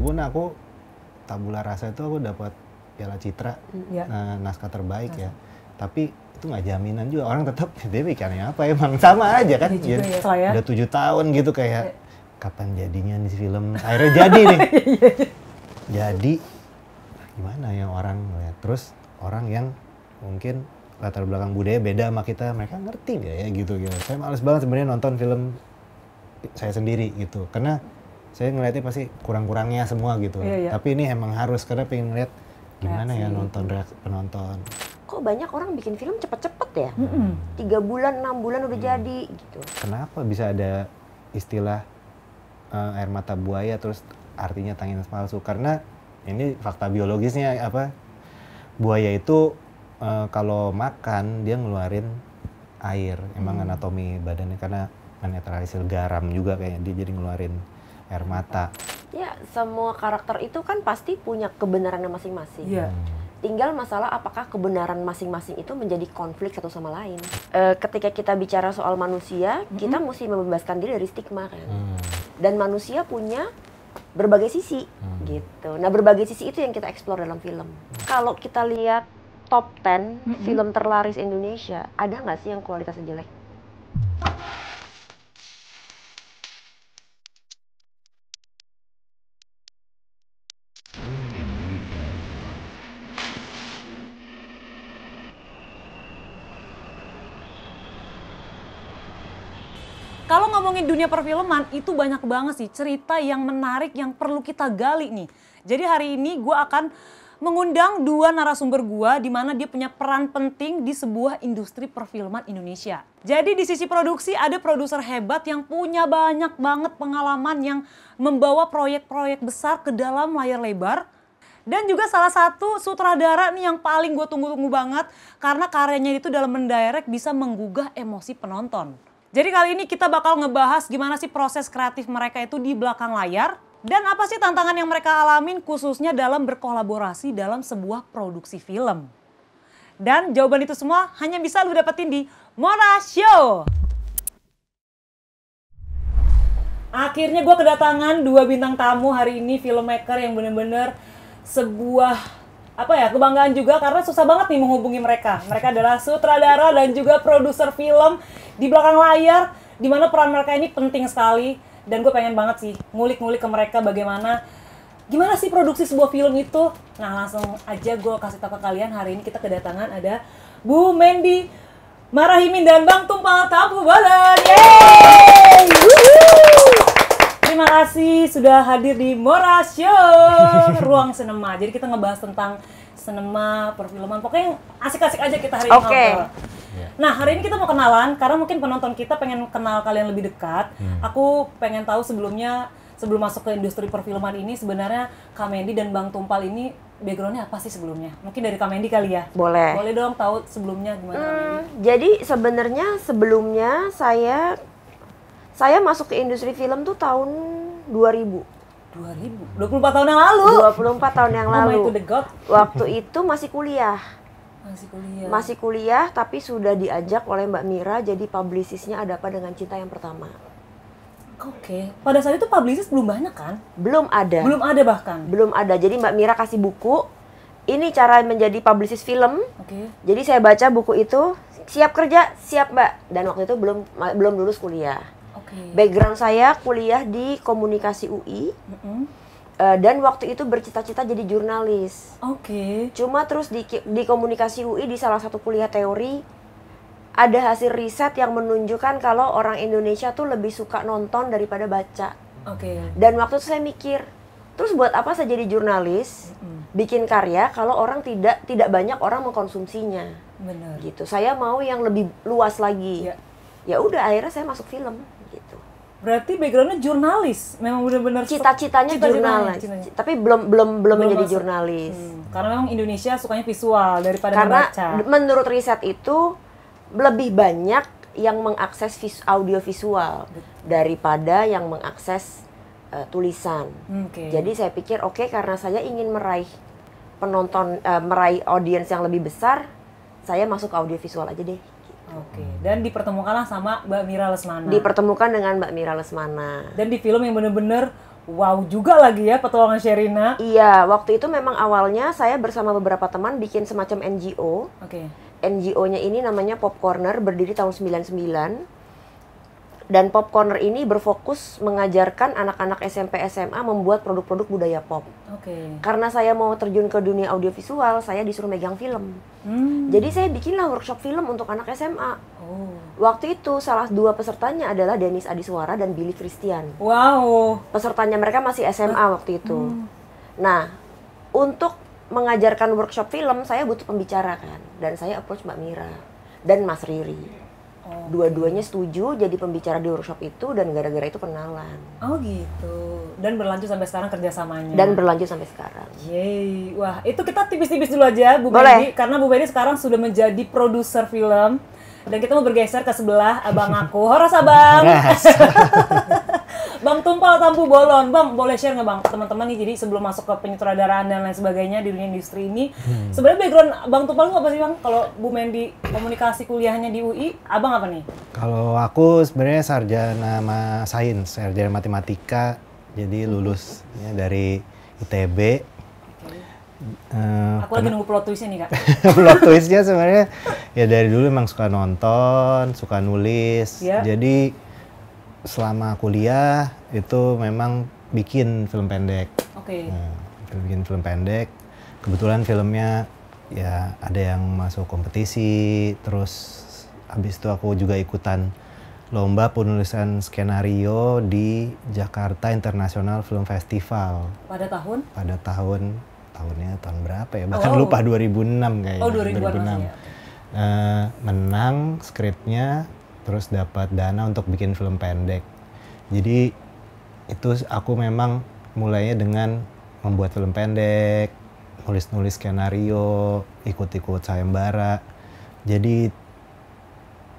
meskipun aku Tabula Rasa itu aku dapat Piala Citra naskah terbaik ya, tapi itu nggak jaminan juga, orang tetap dia bikinnya apa emang sama aja kan, udah 7 tahun gitu kayak kapan jadinya nih film, akhirnya jadi nih. Jadi gimana ya orang ngeliat, terus orang yang mungkin latar belakang budaya beda sama kita, mereka ngerti nggak ya gitu. Saya males banget sebenarnya nonton film saya sendiri gitu, karena saya ngeliatnya pasti kurang-kurangnya semua gitu. Tapi ini emang harus, karena pengen ngeliat gimana ya nonton reaksi penonton. Kok banyak orang bikin film cepet-cepet ya? 3 bulan, 6 bulan udah jadi gitu. Kenapa bisa ada istilah air mata buaya terus artinya tangis palsu? Karena ini fakta biologisnya apa? Buaya itu kalau makan dia ngeluarin air, emang anatomi badannya, karena menetralisir garam juga kayaknya, dia jadi ngeluarin air mata. Ya, semua karakter itu kan pasti punya kebenarannya masing-masing. Tinggal masalah apakah kebenaran masing-masing itu menjadi konflik satu sama lain. Ketika kita bicara soal manusia, kita mesti membebaskan diri dari stigma kan. Dan manusia punya berbagai sisi gitu. Nah, berbagai sisi itu yang kita eksplor dalam film. Kalau kita lihat top 10 film terlaris Indonesia, ada nggak sih yang kualitasnya jelek? Kalau ngomongin dunia perfilman, itu banyak banget sih cerita yang menarik yang perlu kita gali nih. Jadi hari ini gue akan mengundang 2 narasumber gue, di mana dia punya peran penting di sebuah industri perfilman Indonesia. Jadi di sisi produksi ada produser hebat yang punya banyak banget pengalaman yang membawa proyek-proyek besar ke dalam layar lebar. Dan juga salah satu sutradara nih yang paling gue tunggu-tunggu banget, karena karyanya itu dalam mendirect bisa menggugah emosi penonton. Jadi kali ini kita bakal ngebahas gimana sih proses kreatif mereka itu di belakang layar. Dan apa sih tantangan yang mereka alamin khususnya dalam berkolaborasi dalam sebuah produksi film. Dan jawaban itu semua hanya bisa lu dapetin di Mora Show. Akhirnya gue kedatangan 2 bintang tamu hari ini, filmmaker yang bener-bener sebuah kebanggaan juga, karena susah banget nih menghubungi mereka. Mereka adalah sutradara dan juga produser film di belakang layar, di mana peran mereka ini penting sekali. Dan gue pengen banget sih ngulik-ngulik ke mereka gimana sih produksi sebuah film itu. Nah, langsung aja gue kasih tahu ke kalian, hari ini kita kedatangan ada Bu Mendy Marahimin dan Bang Tumpal Tabubalan. Yeay! Terima kasih sudah hadir di Mora Show, Ruang Sinema. Jadi kita ngebahas tentang sinema, perfilman, pokoknya asik-asik aja kita hari ini ngobrol. Nah, hari ini kita mau kenalan, karena mungkin penonton kita pengen kenal kalian lebih dekat. Aku pengen tahu sebelum masuk ke industri perfilman ini, sebenarnya Kak Mendy dan Bang Tumpal ini background-nya apa sih sebelumnya? Mungkin dari Kak Mendy kali ya? Boleh. Boleh dong tahu sebelumnya gimana Kak Mendy? Jadi sebenarnya sebelumnya saya masuk ke industri film tuh tahun 2000. 24 tahun yang lalu? 24 tahun yang lalu. Oh my God. Waktu itu masih kuliah. Masih kuliah, tapi sudah diajak oleh Mbak Mira jadi publicistnya Ada Apa Dengan Cinta yang pertama. Oke. Pada saat itu publicist belum banyak kan? Belum ada. Bahkan? Belum ada. Jadi Mbak Mira kasih buku, ini cara menjadi publicist film. Jadi saya baca buku itu, siap kerja, siap Mbak. Dan waktu itu belum lulus kuliah. Background saya kuliah di komunikasi UI. Dan waktu itu bercita-cita jadi jurnalis. Cuma terus di komunikasi UI, di salah satu kuliah teori, ada hasil riset yang menunjukkan kalau orang Indonesia tuh lebih suka nonton daripada baca. Dan waktu itu saya mikir, terus buat apa saya jadi jurnalis, bikin karya kalau orang tidak banyak orang mengkonsumsinya. Benar. Gitu. Saya mau yang lebih luas lagi. Ya udah, akhirnya saya masuk film gitu. Berarti backgroundnya jurnalis, memang benar-benar cita-citanya jurnalis, tapi belum menjadi jurnalis. Karena memang Indonesia sukanya visual daripada membaca. Karena menurut riset itu lebih banyak yang mengakses audio visual daripada yang mengakses tulisan. Jadi saya pikir karena saya ingin meraih penonton, meraih audiens yang lebih besar, saya masuk audio visual aja deh. Dan dipertemukanlah sama Mbak Mira Lesmana. Dipertemukan dengan Mbak Mira Lesmana. Dan di film yang bener-bener Wow juga lagi ya petualangan Sherina. Iya, waktu itu memang awalnya saya bersama beberapa teman bikin semacam NGO. Oke. NGO-nya ini namanya Pop Corner, berdiri tahun 99. Dan Pop Corner ini berfokus mengajarkan anak-anak SMP SMA membuat produk-produk budaya pop. Oke. Karena saya mau terjun ke dunia audiovisual, saya disuruh megang film. Jadi saya bikinlah workshop film untuk anak SMA. Waktu itu salah dua pesertanya adalah Dennis Adiswara dan Billy Christian. Wow. Pesertanya mereka masih SMA waktu itu. Nah, untuk mengajarkan workshop film, saya butuh pembicara kan. Dan saya approach Mbak Mira dan Mas Riri. Dua-duanya setuju jadi pembicara di workshop itu dan gara-gara itu kenalan. Oh gitu. Dan berlanjut sampai sekarang kerjasamanya. Dan berlanjut sampai sekarang. Yeay. Wah, itu kita tipis-tipis dulu aja Bu Benny. Karena Bu Benny sekarang sudah menjadi produser film. Dan kita mau bergeser ke sebelah abang aku. Horas abang. Bang Tumpal Tampu Bolon. Bang, boleh share nggak Bang teman-teman nih, jadi sebelum masuk ke penyutradaraan dan lain sebagainya di dunia industri ini. Sebenarnya background Bang Tumpal itu apa sih Bang? Kalau Bu Mendy komunikasi kuliahnya di UI, Abang apa nih? Kalau aku sebenarnya sarjana sarjana matematika. Jadi lulusnya dari ITB. Aku lagi nunggu plot twist-nya nih Kak. Plot twist-nya sebenarnya ya dari dulu emang suka nonton, suka nulis. Jadi selama kuliah itu memang bikin film pendek. Bikin film pendek. Kebetulan filmnya ya ada yang masuk kompetisi, terus habis itu aku juga ikutan lomba penulisan skenario di Jakarta International Film Festival. Pada tahun? Pada tahunnya tahun berapa ya? Bahkan lupa 2006 kayaknya. 2006. Menang skripnya, terus dapat dana untuk bikin film pendek. Jadi itu aku memang mulainya dengan membuat film pendek, nulis-nulis skenario, ikut-ikut sayembara. Jadi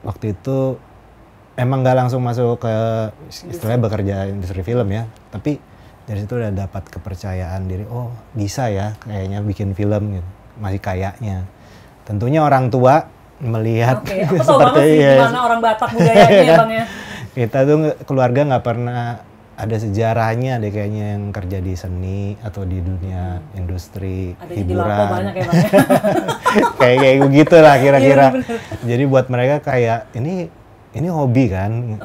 waktu itu emang nggak langsung masuk ke istilahnya bekerja industri film ya, tapi dari situ udah dapat kepercayaan diri, oh bisa ya kayaknya bikin film gitu, masih kayaknya. Tentunya orang tua melihat aku tahu banget sih gimana orang Batak budayanya ya Bang ya. Kita tuh keluarga nggak pernah ada sejarahnya deh kayaknya yang kerja di seni atau di dunia industri ada hiburan. Banyak ya Bang ya. kayak begitu lah kira-kira. Jadi buat mereka kayak ini hobi kan,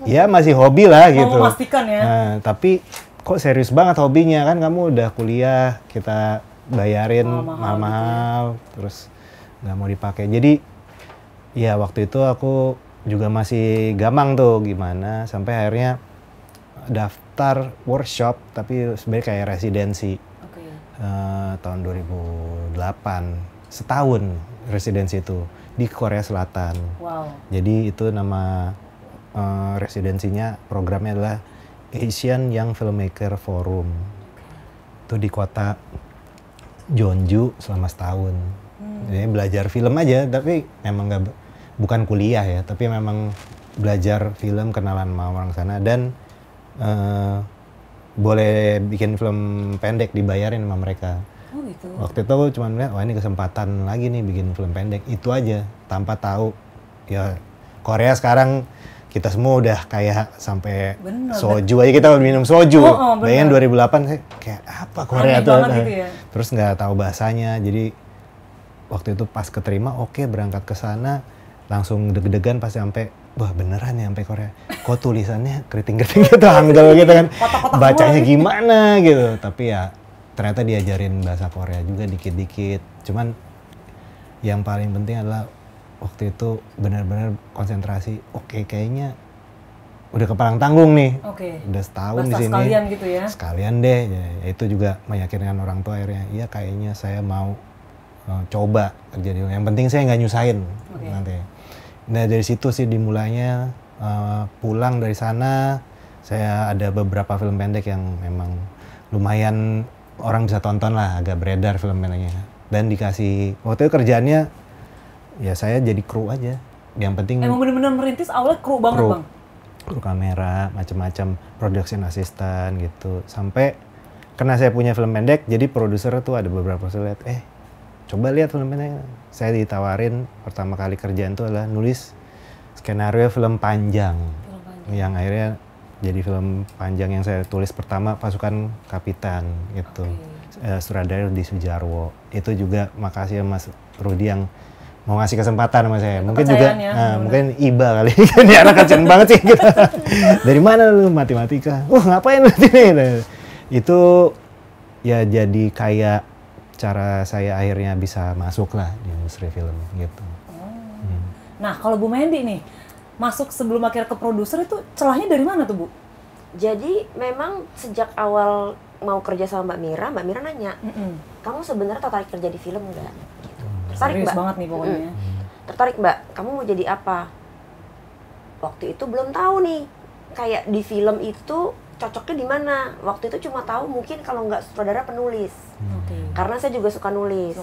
ya masih hobi lah gitu. Mau memastikan ya. Nah, tapi kok serius banget hobinya kan, kamu udah kuliah kita bayarin mahal-mahal, terus nggak mau dipakai. Jadi ya waktu itu aku juga masih gamang tuh gimana, sampai akhirnya daftar workshop tapi sebenarnya kayak residensi. Tahun 2008 setahun residensi itu di Korea Selatan. Jadi itu nama residensinya, programnya adalah Asian Young Filmmaker Forum. Itu di kota Jeonju selama setahun. Jadi belajar film aja, tapi memang bukan kuliah ya, tapi memang belajar film, kenalan sama orang sana, dan boleh bikin film pendek dibayarin sama mereka. Gitu. Waktu itu aku cuma melihat, wah ini kesempatan lagi nih bikin film pendek. Itu aja, tanpa tahu ya Korea sekarang kita semua udah kayak sampai soju aja, kita minum soju. Bayangin 2008 sih kayak apa Korea tuh. Gitu ya? Terus nggak tahu bahasanya. Jadi waktu itu pas keterima, oke, berangkat ke sana, langsung deg-degan pas sampai, wah beneran ya sampai Korea. Kok tulisannya keriting-keriting gitu, Hangul gitu kan. Bacanya gimana gitu. Tapi ya ternyata diajarin bahasa Korea juga dikit-dikit. Cuman yang paling penting adalah waktu itu benar-benar konsentrasi. Oke, kayaknya udah kepalang tanggung nih. Udah setahun di sini. Sekalian gitu ya. Sekalian deh. Ya, itu juga meyakinkan orang tua akhirnya. Iya, kayaknya saya mau coba kerja di. Yang penting saya nggak nyusahin nanti. Nah dari situ sih dimulainya. Pulang dari sana, saya ada beberapa film pendek yang memang lumayan orang bisa tonton lah, agak beredar film pendeknya. Dan dikasih, waktu itu kerjaannya ya saya jadi kru aja. Yang penting emang bener-bener merintis awalnya kru banget Bang? Kru kamera, macam-macam, production assistant gitu. Sampai karena saya punya film pendek, jadi produser tuh ada beberapa produser lihat, coba lihat film pendek. Saya ditawarin pertama kali kerjaan itu adalah nulis skenario film panjang. Yang akhirnya Jadi film panjang yang saya tulis pertama Pasukan Kapitan gitu. Sutradara Rudi Sujarwo. Itu juga makasih ya Mas Rudi yang mau ngasih kesempatan sama saya. Mungkin juga mungkin iba kali. Ini anak kasihan banget sih gitu. Dari mana lu matematika? Ngapain lu ini? Itu ya jadi kayak cara saya akhirnya bisa masuk lah di industri film gitu. Nah, kalau Bu Mendy nih masuk sebelum akhirnya ke produser itu celahnya dari mana tuh Bu? Jadi memang sejak awal mau kerja sama Mbak Mira nanya, kamu sebenarnya tertarik kerja di film nggak? Gitu. Tertarik Serius Mbak? Banget nih pokoknya. Tertarik Mbak, kamu mau jadi apa? Waktu itu belum tahu nih, kayak di film itu cocoknya di mana? Waktu itu cuma tahu mungkin kalau nggak sutradara penulis, karena saya juga suka nulis.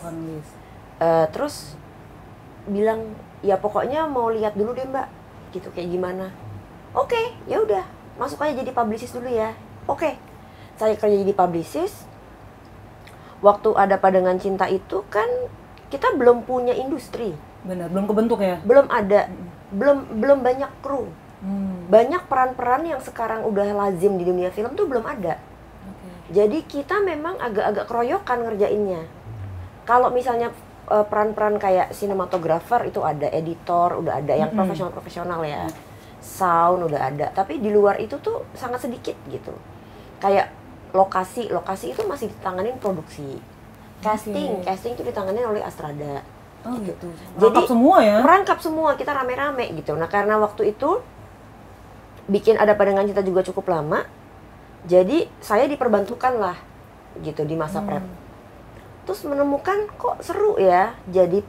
Terus bilang ya pokoknya mau lihat dulu deh Mbak, gitu kayak gimana. Oke, ya udah masuk aja jadi publicist dulu ya. Oke, saya kerja jadi publicist. Waktu ada Padangan Cinta itu kan kita belum punya industri. Benar, belum kebentuk ya? Belum ada, belum banyak kru. Banyak peran-peran yang sekarang udah lazim di dunia film tuh belum ada. Jadi kita memang agak-agak keroyokan ngerjainnya. Kalau misalnya peran-peran kayak sinematografer itu ada, editor udah ada, yang profesional ya, sound udah ada. Tapi di luar itu tuh sangat sedikit gitu. Kayak lokasi itu masih ditanganin produksi. Casting itu ditanganin oleh Astrada. Gitu. Jadi semua ya? Merangkap semua, kita rame-rame gitu. Nah karena waktu itu bikin Ada Padangan Cinta juga cukup lama, jadi saya diperbantukan lah gitu di masa prep. Terus menemukan kok seru ya jadi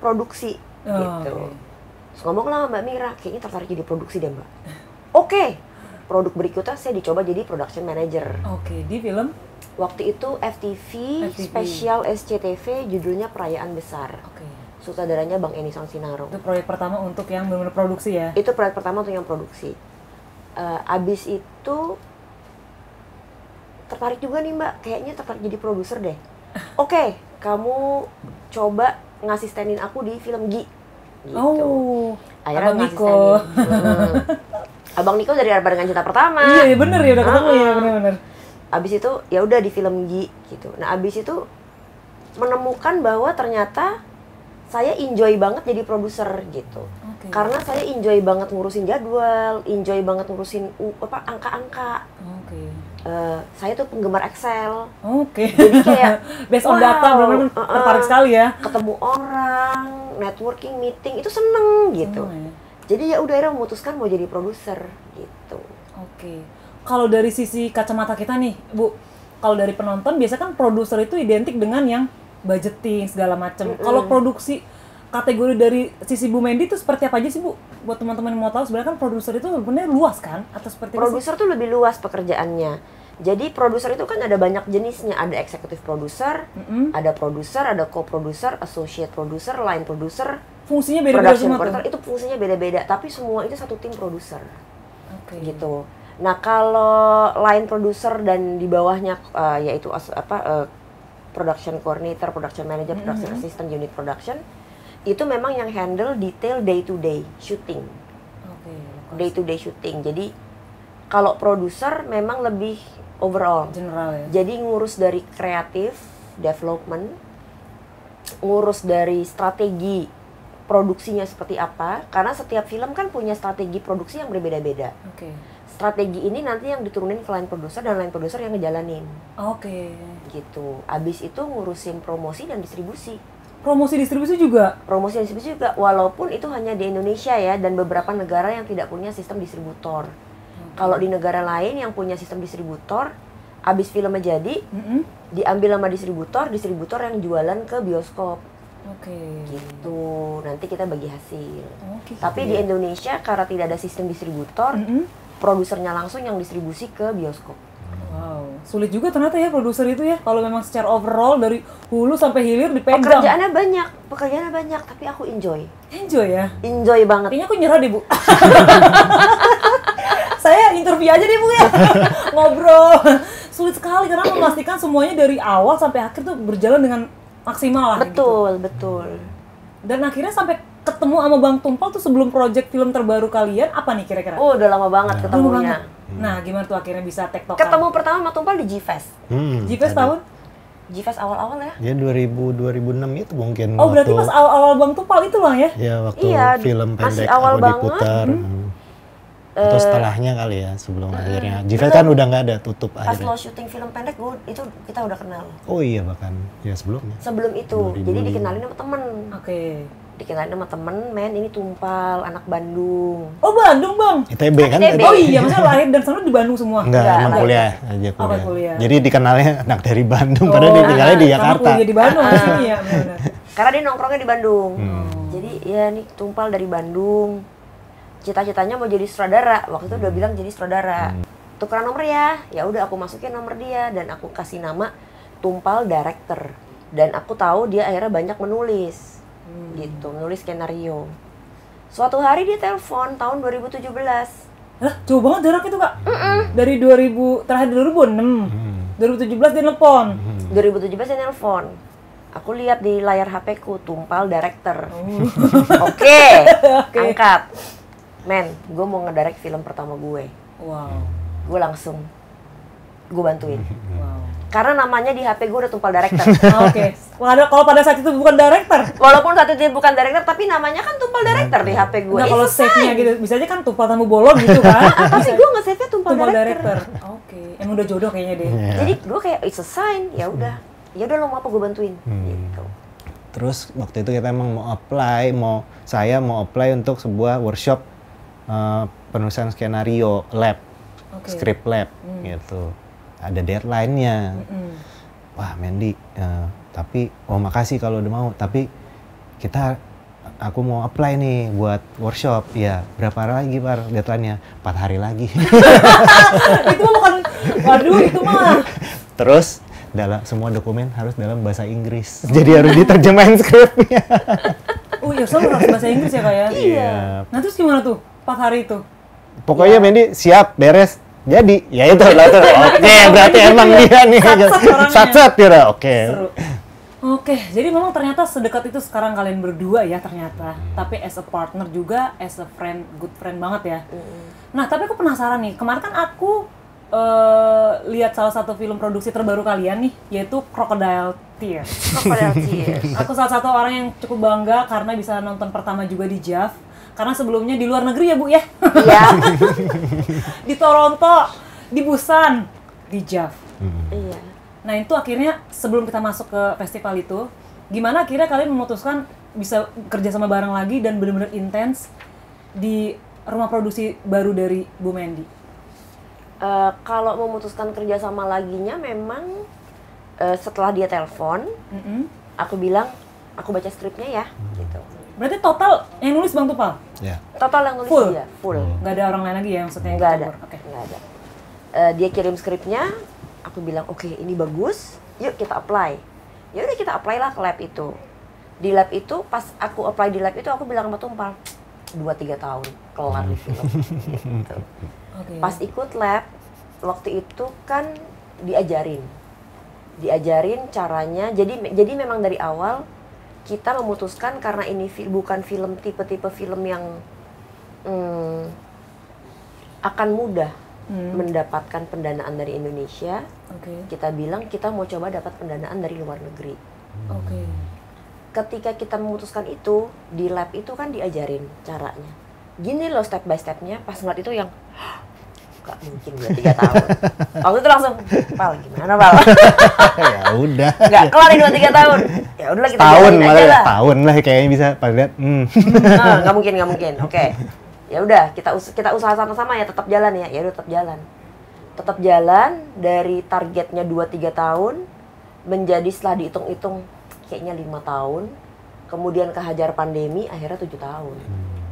produksi gitu. Terus ngomong lah Mbak Mira, kayaknya tertarik jadi produksi deh Mbak. Oke. Produk berikutnya saya dicoba jadi production manager. Di film? Waktu itu FTV. Spesial SCTV, judulnya Perayaan Besar. Sutradaranya Bang Eni Sansinaro. Itu proyek pertama untuk yang benar-benar produksi ya? Itu proyek pertama untuk yang produksi. Abis itu tertarik juga nih Mbak, kayaknya tertarik jadi produser deh. Oke, kamu coba ngasistenin aku di film Gi. Gitu. Akhirnya Abang Niko. Abang Niko dari Ada Padangan Cinta pertama. Iya bener ya, udah ketemu ya, bener-bener. Abis itu ya udah di film Gi gitu. Nah abis itu menemukan bahwa ternyata saya enjoy banget jadi produser gitu. Karena saya enjoy banget ngurusin jadwal, enjoy banget ngurusin angka-angka. Saya tuh penggemar Excel. Jadi kayak based on data benar-benar tertarik sekali ya. Ketemu orang, networking, meeting itu seneng gitu. Jadi ya udah akhirnya memutuskan mau jadi produser gitu. Kalau dari sisi kacamata kita nih, Bu, kalau dari penonton biasa kan produser itu identik dengan yang budgeting segala macam. Kalau produksi kategori dari sisi Bu Mendy itu seperti apa aja sih Bu? Buat teman-teman yang mau tahu sebenarnya kan produser itu sebenarnya luas kan? Atau seperti produser tuh lebih luas pekerjaannya. Jadi produser itu kan ada banyak jenisnya. Ada eksekutif produser, ada produser, ada co-producer, associate producer, line producer. Fungsinya beda-beda semua tuh? Itu fungsinya beda-beda, tapi semua itu satu tim produser. Gitu. Nah kalau line producer dan di bawahnya yaitu production coordinator, production manager, production assistant, unit production, itu memang yang handle detail day to day shooting. Day to day shooting. Jadi kalau produser memang lebih overall. General ya. Jadi ngurus dari kreatif, development, ngurus dari strategi produksinya seperti apa. Karena setiap film kan punya strategi produksi yang berbeda-beda. Strategi ini nanti yang diturunin ke line producer dan line producer yang ngejalanin. Gitu. Abis itu ngurusin promosi dan distribusi. Promosi distribusi juga? Promosi dan distribusi juga, walaupun itu hanya di Indonesia ya, dan beberapa negara yang tidak punya sistem distributor. Kalau di negara lain yang punya sistem distributor, abis filmnya jadi, diambil sama distributor yang jualan ke bioskop. Gitu, nanti kita bagi hasil. Tapi di Indonesia karena tidak ada sistem distributor, produsernya langsung yang distribusi ke bioskop. Sulit juga ternyata ya produser itu ya, kalau memang secara overall dari hulu sampai hilir dipegang. Pekerjaannya banyak, tapi aku enjoy. Enjoy ya? Enjoy banget. Kayaknya aku nyerah deh Bu. Saya interview aja deh Bu ya, ngobrol. Sulit sekali karena memastikan semuanya dari awal sampai akhir tuh berjalan dengan maksimal lah. Betul. Dan akhirnya sampai ketemu sama Bang Tumpal tuh sebelum project film terbaru kalian, apa nih kira-kira? Udah lama banget ketemunya. Nah, gimana tuh akhirnya bisa tektokan? Ketemu pertama sama Tumpal di G-Fest. G-Fest tahun? G-Fest awal-awal ya? Ya 2006 itu mungkin. Oh, berarti pas awal-awal Bang Tumpal itu loh ya? Iya, waktu film pendek awal aku diputar. Atau setelahnya kali ya, sebelum akhirnya. G-Fest kan udah nggak ada, tutup akhirnya. Pas lo syuting film pendek, itu kita udah kenal. Oh iya, bahkan ya sebelumnya. Sebelum itu, 2005. Jadi dikenalin sama temen. Oke. Dikenalin sama temen, men ini Tumpal, anak Bandung. Oh Bandung Bang? ITB kan? ITB. Oh iya, maksudnya lahir dan sana di Bandung semua? Enggak, emang kuliah aja kuliah. Kuliah. Jadi dikenalnya anak dari Bandung, padahal dia tinggalnya di Jakarta. Karena kuliah di Bandung di sini ya, benar. Karena dia nongkrongnya di Bandung. Jadi ya nih Tumpal dari Bandung. Cita-citanya mau jadi sutradara. Waktu itu udah bilang jadi sutradara. Tukeran nomor ya. Ya udah aku masukin nomor dia dan aku kasih nama Tumpal Director. Dan aku tahu dia akhirnya banyak menulis. Gitu, menulis skenario. Suatu hari dia telepon tahun 2017. Lah, jauh banget jarak itu, Kak. Dari 2000 terakhir 2006. 2017 dia nelpon. 2017 dia nelpon. Aku lihat di layar HP-ku Tumpal Director. Oke. Angkat. Men, gue mau ngedirect film pertama gue. Wow. Gue langsung bantuin. Wow. Karena namanya di HP gue udah Tumpal Director. Oke. Kalau pada saat itu bukan director. Walaupun saat itu bukan director, tapi namanya kan Tumpal Director di HP gue. Nah, kalau save-nya gitu, bisa aja kan Tumpal Tamu Bolong gitu kan. Tapi gue nge-save-nya Tumpal Director. Oke. Emang udah jodoh kayaknya deh. Jadi gue kayak it's a sign, ya udah. Ya udah lo mau apa gue bantuin gitu. Terus waktu itu kita emang saya mau apply untuk sebuah workshop penulisan skenario lab, script lab gitu. Ada deadline-nya. Wah, Mendy, tapi makasih kalau udah mau, tapi aku mau apply nih buat workshop. Ya, berapa hari lagi Par deadline-nya? 4 hari lagi. Itu bukan, waduh itu mah. Terus semua dokumen harus dalam bahasa Inggris. Jadi harus diterjemahin skripnya. Oh iya, selalu harus bahasa Inggris ya Kak ya? Iya. Nah terus gimana tuh 4 hari itu? Pokoknya Mendy siap, beres. Jadi, ya itu lah tuh. Oke, berarti emang dia nih. Sat-sat ya. Oke. Oke, jadi memang ternyata sedekat itu sekarang kalian berdua ya ternyata. Tapi as a partner juga, as a friend, good friend banget ya. Nah, tapi aku penasaran nih. Kemarin kan aku lihat salah satu film produksi terbaru kalian nih, yaitu Crocodile Tears. Crocodile Tears. Aku salah satu orang yang cukup bangga karena bisa nonton pertama juga di JAV. Karena sebelumnya di luar negeri ya Bu ya? Iya. Di Toronto, di Busan, di JAV. Iya. Nah itu akhirnya sebelum kita masuk ke festival itu, gimana akhirnya kalian memutuskan bisa kerja sama bareng lagi dan benar-benar intens di rumah produksi baru dari Bu Mendy? Kalau memutuskan kerja sama laginya memang setelah dia telepon, aku bilang aku baca skripnya ya, gitu. Berarti total yang nulis Bang Tumpal? Ya. Total yang nulis dia, full. Nggak ada orang lain lagi ya maksudnya? Nggak ada. Nggak ada. Dia kirim skripnya, aku bilang oke, ini bagus, yuk kita apply. Ya udah kita apply lah ke lab itu. Di lab itu pas aku apply di lab itu aku bilang sama Tumpal 2-3 tahun kelar di film. Gitu. Pas ikut lab waktu itu kan diajarin caranya. Jadi memang dari awal kita memutuskan karena ini bukan film tipe-tipe film yang akan mudah mendapatkan pendanaan dari Indonesia. Kita bilang kita mau coba dapat pendanaan dari luar negeri. Ketika kita memutuskan itu, di lab itu kan diajarin caranya. Gini loh step by stepnya, pas ngeliat itu yang gak mungkin 2-3 tahun. Waktu itu langsung, Pal gimana Pal? Ya udah. Gak kelar nih 2-3 tahun. Ya udahlah kita jalanin aja lah. Tahun lah kayaknya bisa pas lihat. Gak mungkin. Oke. Ya udah kita usaha sama-sama ya, tetap jalan ya. Ya udah tetap jalan dari targetnya 2-3 tahun menjadi setelah dihitung-hitung kayaknya 5 tahun. Kemudian kehajar pandemi akhirnya 7 tahun.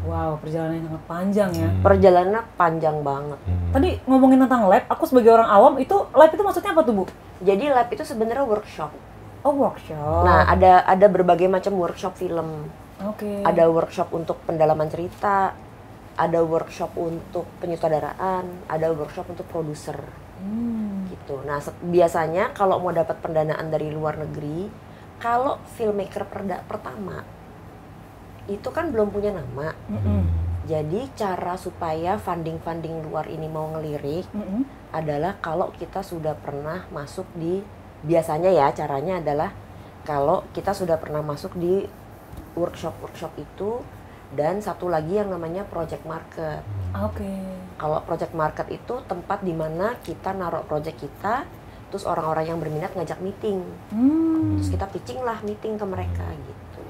Wow, perjalanan yang sangat panjang ya. Perjalanannya panjang banget. Tadi ngomongin tentang lab, aku sebagai orang awam itu lab itu maksudnya apa tuh Bu? Jadi lab itu sebenarnya workshop. Oh, workshop. Nah, ada berbagai macam workshop film. Ada workshop untuk pendalaman cerita, ada workshop untuk penyutradaraan, ada workshop untuk produser. Gitu. Nah, biasanya kalau mau dapat pendanaan dari luar negeri, kalau filmmaker pertama itu kan belum punya nama. Jadi cara supaya funding luar ini mau ngelirik adalah kalau kita sudah pernah masuk di, biasanya ya caranya adalah kalau kita sudah pernah masuk di workshop itu, dan satu lagi yang namanya project market. Kalau project market itu tempat di mana kita naruh project kita, terus orang-orang yang berminat ngajak meeting, terus kita pitching lah meeting ke mereka gitu,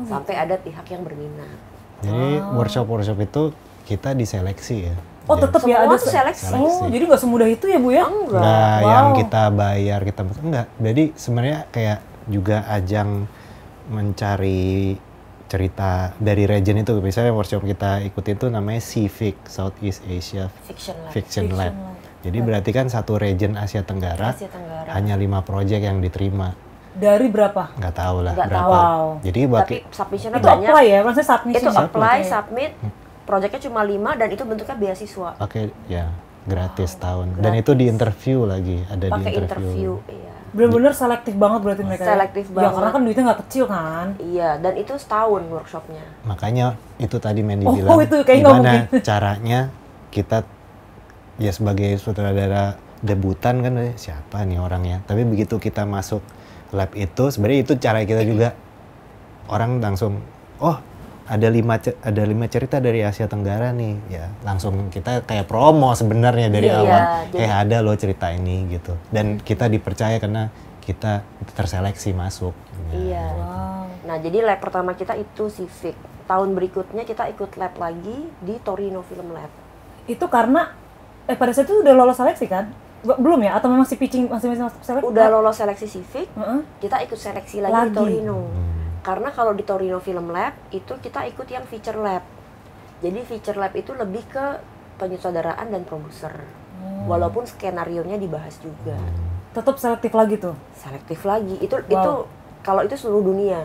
sampai ada pihak yang berminat. Jadi workshop itu kita diseleksi ya. Tetap ya ada seleksi. Jadi nggak semudah itu ya Bu ya? Enggak, yang kita bayar enggak. Jadi sebenarnya kayak juga ajang mencari cerita dari region itu. Misalnya workshop kita ikuti itu namanya CFIC, Southeast Asia Fiction Lab. Jadi berarti kan satu region Asia Tenggara hanya 5 proyek yang diterima. Dari berapa? Nggak tahu lah berapa. Wow. Jadi tapi submissionnya itu banyak. Apply ya? Maksudnya submit. Itu apply, submit, proyeknya cuma 5 dan itu bentuknya beasiswa. Ya gratis tahun. Dan itu di interview lagi, ada di interview. Iya. Bener-bener selektif banget berarti mereka. Selektif banget. Ya karena kan duitnya nggak kecil kan. Iya, dan itu setahun workshopnya. Makanya itu tadi Mandy bilang, itu kayak gimana caranya kita ya sebagai sutradara debutan kan siapa nih orangnya. Tapi begitu kita masuk lab itu, sebenarnya itu cara kita juga orang langsung, ada 5 cerita dari Asia Tenggara nih, ya langsung kita kayak promo sebenarnya dari awal, ada loh cerita ini gitu, dan kita dipercaya karena kita terseleksi masuk. Iya. Wow. Nah jadi lab pertama kita itu CFIC. Tahun berikutnya kita ikut lab lagi di Torino Film Lab. Itu karena pada saat itu udah lolos seleksi kan? Belum ya? Atau memang masih pitching masih seleksi? Udah lolos seleksi CFIC, kita ikut seleksi lagi di Torino. Karena kalau di Torino Film Lab itu kita ikut yang feature lab. Jadi feature lab itu lebih ke penyutradaraan dan produser. Walaupun skenarionya dibahas juga. Tetap selektif lagi tuh. Selektif lagi. Itu kalau itu seluruh dunia.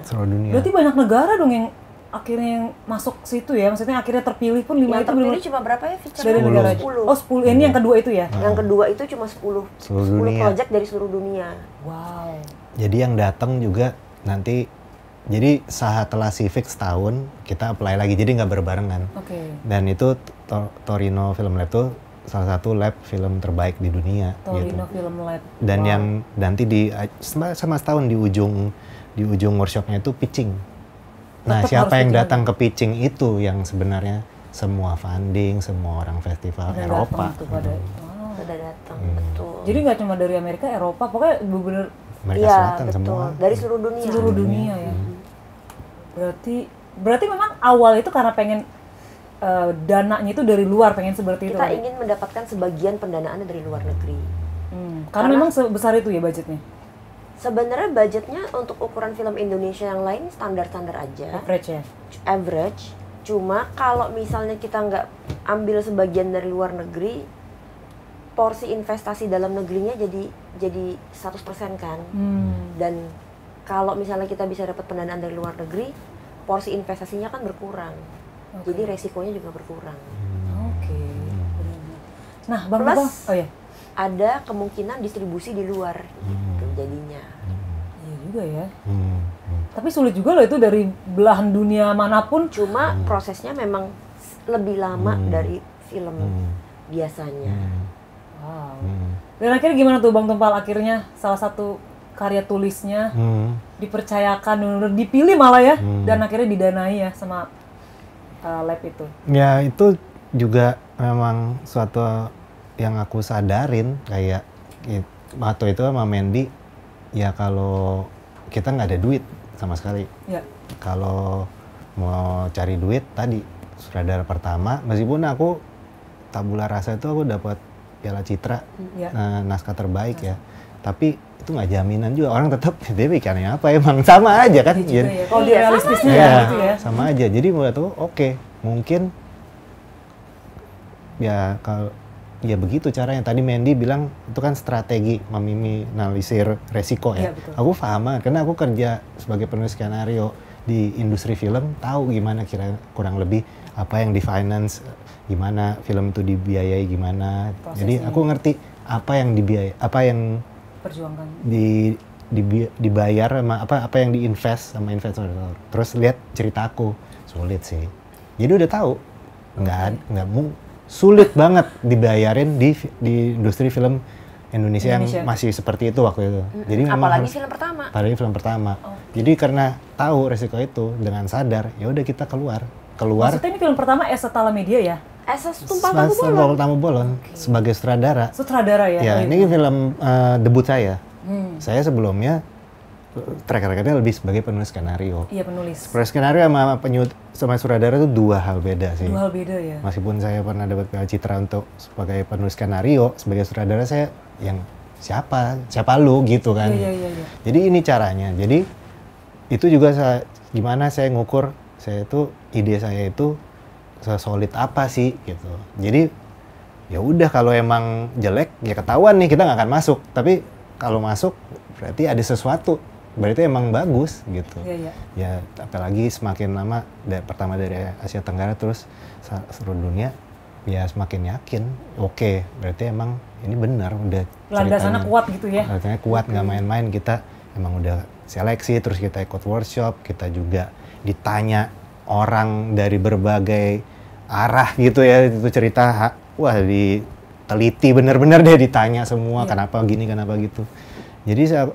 Berarti banyak negara dong yang akhirnya yang masuk situ ya. Maksudnya akhirnya terpilih pun 5 yang itu terpilih cuma berapa ya feature dari negara 10. 10. Ini yang kedua itu ya. Yang kedua itu cuma 10 project dari seluruh dunia. Wow. Jadi yang datang juga nanti, jadi setelah CFIC setahun kita apply lagi, jadi nggak berbarengan. Dan itu Torino Film Lab itu salah satu lab film terbaik di dunia. Torino Film Lab. Dan yang nanti sama setahun di ujung workshopnya itu pitching. Nah, siapa yang datang ke pitching itu yang sebenarnya semua funding, semua orang festival Eropa. Udah datang, betul. Jadi nggak cuma dari Amerika, Eropa, pokoknya bener-bener Amerika Selatan betul. semua. Dari seluruh dunia. Seluruh dunia ya. Berarti memang awal itu karena pengen dananya itu dari luar, pengen seperti itu. Kita ingin mendapatkan sebagian pendanaannya dari luar negeri. Karena memang sebesar itu ya budgetnya. Sebenarnya budgetnya untuk ukuran film Indonesia yang lain standar-standar aja. Average ya? Average. Cuma kalau misalnya kita nggak ambil sebagian dari luar negeri, porsi investasi dalam negerinya jadi 100% kan. Dan kalau misalnya kita bisa dapat pendanaan dari luar negeri, porsi investasinya kan berkurang. Jadi resikonya juga berkurang. Nah, plus ada kemungkinan distribusi di luar gitu jadinya. Iya juga ya. Tapi sulit juga loh itu dari belahan dunia manapun. Cuma prosesnya memang lebih lama dari film biasanya. Wow. Dan akhirnya gimana tuh Bang Tumpal, akhirnya salah satu karya tulisnya dipercayakan, benar-benar dipilih malah ya, dan akhirnya didanai ya sama lab itu. Ya itu juga memang suatu yang aku sadarin, kayak waktu itu sama Mandy, ya kalau kita nggak ada duit sama sekali. Kalau mau cari duit tadi sutradara pertama, meskipun aku tabula rasa itu aku dapat Piala Citra, naskah terbaik ya. Tapi itu nggak jaminan juga, orang tetap dia bikinnya apa emang sama aja kan. Ya. Kalau dia realistisnya gitu ya. Sama aja. Jadi menurut aku mungkin ya kalau ya begitu caranya. Tadi Mandy bilang itu kan strategi meminimalisir resiko ya. Aku paham karena aku kerja sebagai penulis skenario di industri film, tahu gimana kurang lebih apa yang di finance, gimana film itu dibiayai gimana. Prosesnya. Jadi aku ngerti apa yang dibiayai, apa yang perjuangkan dibayar sama apa yang diinvest sama investor. Terus lihat cerita aku, sulit sih. Jadi udah tahu nggak sulit banget dibayarin di industri film Indonesia yang masih seperti itu waktu itu. Jadi apalagi film pertama. Apalagi film pertama. Jadi karena tahu resiko itu, dengan sadar, ya udah kita keluar. Maksudnya ini film pertama as a Talamedia ya? As a Tumpal Tamu Bolon sebagai sutradara. Sutradara ya? Ya, ini film debut saya. Saya sebelumnya track recordnya lebih sebagai penulis skenario. Iya, penulis. Penulis skenario sama sutradara itu dua hal beda sih. Dua hal beda ya? Meskipun saya pernah dapat Piala Citra untuk sebagai penulis skenario, sebagai sutradara saya yang siapa lu gitu kan. Iya. Jadi ini caranya. Jadi itu juga gimana saya ngukur ide saya itu sesolid apa sih gitu. Jadi ya udah kalau emang jelek ya ketahuan nih, kita nggak akan masuk. Tapi kalau masuk berarti ada sesuatu. Berarti emang bagus gitu. Ya apalagi semakin lama pertama dari Asia Tenggara terus seluruh dunia, ya semakin yakin. Oke, berarti emang ini benar udah landasannya kuat gitu ya. Landasannya kuat, nggak main-main. Kita emang udah seleksi, terus kita ikut workshop, kita juga ditanya orang dari berbagai arah gitu ya, itu cerita wah diteliti bener-bener deh, ditanya semua kenapa gini kenapa gitu. Jadi saya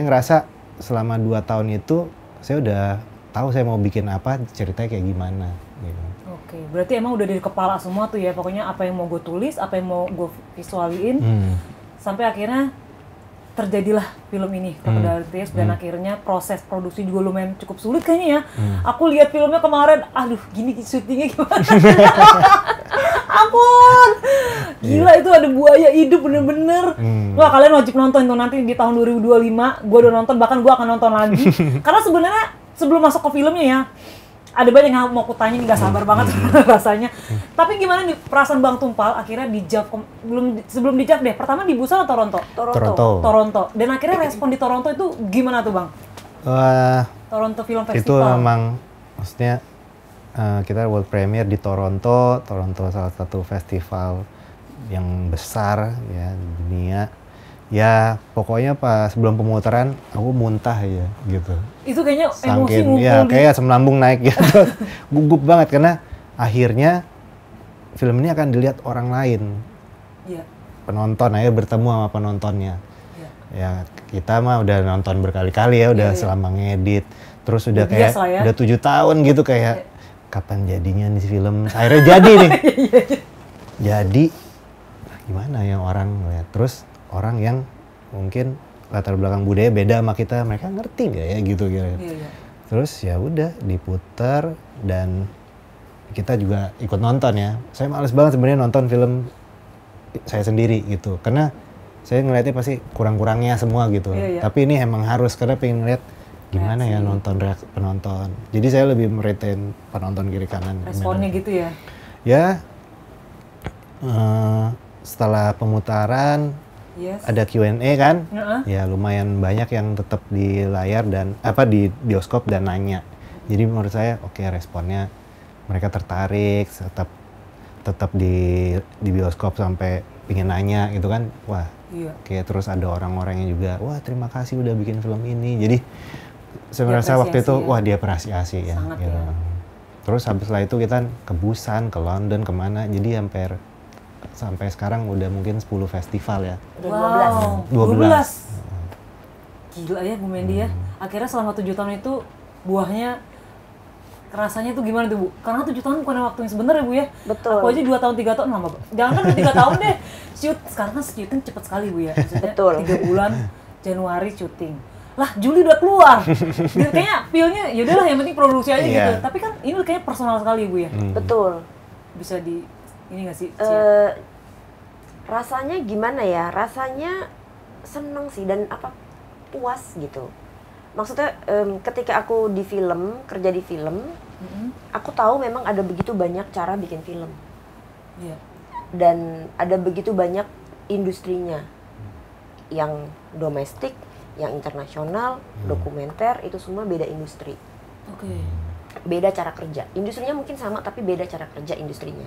ngerasa selama 2 tahun itu saya udah tahu saya mau bikin apa, ceritanya kayak gimana gitu. Oke, berarti emang udah dari kepala semua tuh ya, pokoknya apa yang mau gue tulis, apa yang mau gue visualin, sampai akhirnya terjadilah film ini, Crocodile Tears, dan akhirnya proses produksi juga lumayan cukup sulit kayaknya ya. Aku lihat filmnya kemarin, aduh gini syutingnya gimana? Ampun, gila itu ada buaya hidup bener-bener. Wah, kalian wajib nonton tuh nanti di tahun 2025, gue udah nonton, bahkan gue akan nonton lagi. Karena sebenarnya sebelum masuk ke filmnya ya, ada banyak yang mau aku tanya nih, gak sabar banget rasanya. Tapi gimana nih perasaan Bang Tumpal akhirnya dijawab, sebelum dijawab deh, pertama di Busan atau Toronto? Toronto. Dan akhirnya respon di Toronto itu gimana tuh Bang? Toronto Film Festival. Itu memang, maksudnya kita world premiere di Toronto salah satu festival yang besar ya di dunia. Ya pokoknya pas sebelum pemutaran aku muntah ya gitu. Itu kayaknya emosi ngumpul. Ya kayak asam lambung naik gitu. Gugup banget karena akhirnya film ini akan dilihat orang lain. Iya. Penonton aja bertemu sama penontonnya. Iya. Ya kita mah udah nonton berkali-kali ya, udah selama ngedit. Terus udah kayak udah 7 tahun gitu kayak kapan jadinya nih film. Akhirnya jadi nih. Jadi gimana ya orang lihat. Terus orang yang mungkin latar belakang budaya beda sama kita, mereka ngerti nggak ya gitu gitu. Terus ya udah diputar dan kita juga ikut nonton ya. Saya males banget sebenarnya nonton film saya sendiri gitu, karena saya ngeliatnya pasti kurang-kurangnya semua gitu. Tapi ini emang harus karena pengen ngeliat gimana ya nonton reaksi penonton. Jadi saya lebih meretain penonton kiri kanan. Responnya gitu ya? Ya setelah pemutaran. Ada Q&A kan, ya lumayan banyak yang tetap di layar dan di bioskop dan nanya. Jadi menurut saya responnya mereka tertarik, tetap di bioskop sampai pingin nanya gitu kan, wah. Kayak terus ada orang-orang yang juga, wah terima kasih udah bikin film ini. Jadi saya merasa waktu itu wah diapresiasi ya. Sangat gitu. Terus habis setelah itu kita ke Busan, ke London, kemana, jadi sampai sekarang udah mungkin 10 festival ya. Wow, 12. Gila ya Bu Mendy ya. Akhirnya selama 7 tahun itu buahnya rasanya tuh gimana tuh Bu? Karena 7 tahun bukan waktu yang sebentar ya Bu ya. Betul. Aku aja 2 tahun 3 tahun lama. Jangan kan 3 tahun deh. Shoot, sekarang kan syuting cepet sekali Bu ya. Maksudnya 3 bulan Januari syuting. Lah Juli udah keluar. Kayaknya feel-nya ya udahlah yang penting produksi aja gitu. Tapi kan ini kayaknya personal sekali Bu ya. Betul. Bisa ini nggak sih? Rasanya gimana ya? Rasanya seneng sih dan puas gitu. Maksudnya ketika aku di film, kerja di film, aku tahu memang ada begitu banyak cara bikin film. Dan ada begitu banyak industrinya. Yang domestik, yang internasional, dokumenter, itu semua beda industri. Beda cara kerja. Industrinya mungkin sama tapi beda cara kerja industrinya.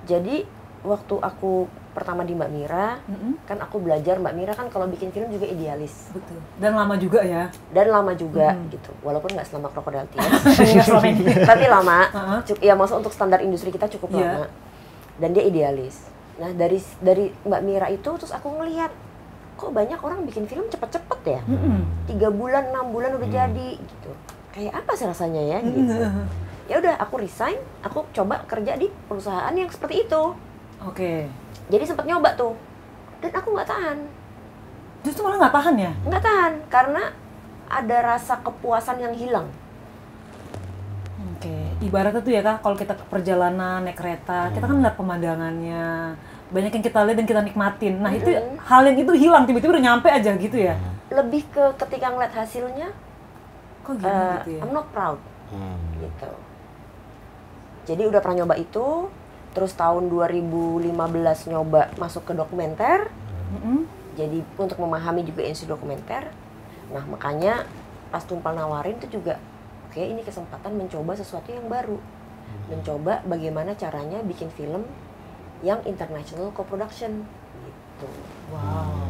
Jadi waktu aku pertama di Mbak Mira, kan aku belajar Mbak Mira kan kalau bikin film juga idealis. Betul. Dan lama juga ya. Dan lama juga gitu. Walaupun nggak selama Crocodile Tears. Tapi lama. Ya maksud untuk standar industri kita cukup lama. Dan dia idealis. Nah dari Mbak Mira itu terus aku ngelihat kok banyak orang bikin film cepet-cepet ya. 3 bulan, 6 bulan udah jadi gitu. Kayak apa sih rasanya ya gitu. Ya udah aku resign, aku coba kerja di perusahaan yang seperti itu. Oke. Jadi sempat nyoba tuh, dan aku nggak tahan. Justru malah nggak tahan ya? Nggak tahan, karena ada rasa kepuasan yang hilang. Oke, ibaratnya tuh ya Kak, kalau kita ke perjalanan naik kereta, kita kan lihat pemandangannya, banyak yang kita lihat dan kita nikmatin. Nah itu hal yang itu hilang, tiba-tiba udah nyampe aja gitu ya? Lebih ke ketika ngeliat hasilnya, kok gitu ya? I'm not proud, gitu. Jadi udah pernah nyoba itu. Terus tahun 2015 nyoba masuk ke dokumenter, jadi untuk memahami juga industri dokumenter. Nah makanya pas Tumpal nawarin itu juga, oke ini kesempatan mencoba sesuatu yang baru, mencoba bagaimana caranya bikin film yang international co-production, gitu. Wow.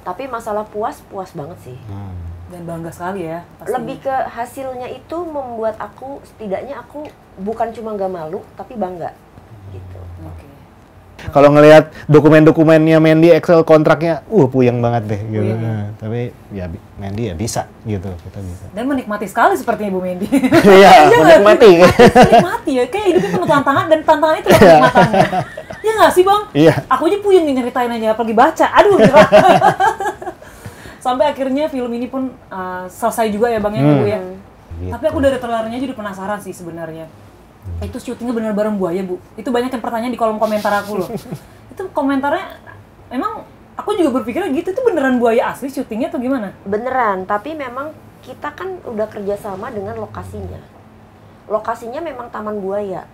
Tapi masalah puas banget sih. Dan bangga sekali ya. Pastinya. Lebih ke hasilnya itu membuat aku, setidaknya aku bukan cuma nggak malu, tapi bangga. Gitu. Okay. Kalau ngelihat dokumen-dokumennya Mandy, Excel kontraknya, puyeng banget deh gitu. Nah, tapi ya Mandy ya bisa gitu, kita bisa. Dan menikmati sekali sepertinya Bu Mandy. Iya, menikmati. Menikmati ya, kayak hidupnya penuh tantangan dan tantangan itu kenikmatannya. Iya nggak sih Bang? Iya. Aku aja puyeng nih nyeritain aja, apalagi baca. Aduh, gitu. Sampai akhirnya film ini pun selesai juga ya Bang ya, Bu ya. Gitu. Tapi aku dari trailernya jadi penasaran sih sebenarnya. Itu syutingnya benar bareng buaya Bu. Itu banyak yang pertanyaan di kolom komentar aku loh. Itu komentarnya, emang aku juga berpikirnya gitu, itu beneran buaya asli syutingnya atau gimana? Beneran, tapi memang kita kan udah kerjasama dengan lokasinya. Lokasinya memang Taman Buaya.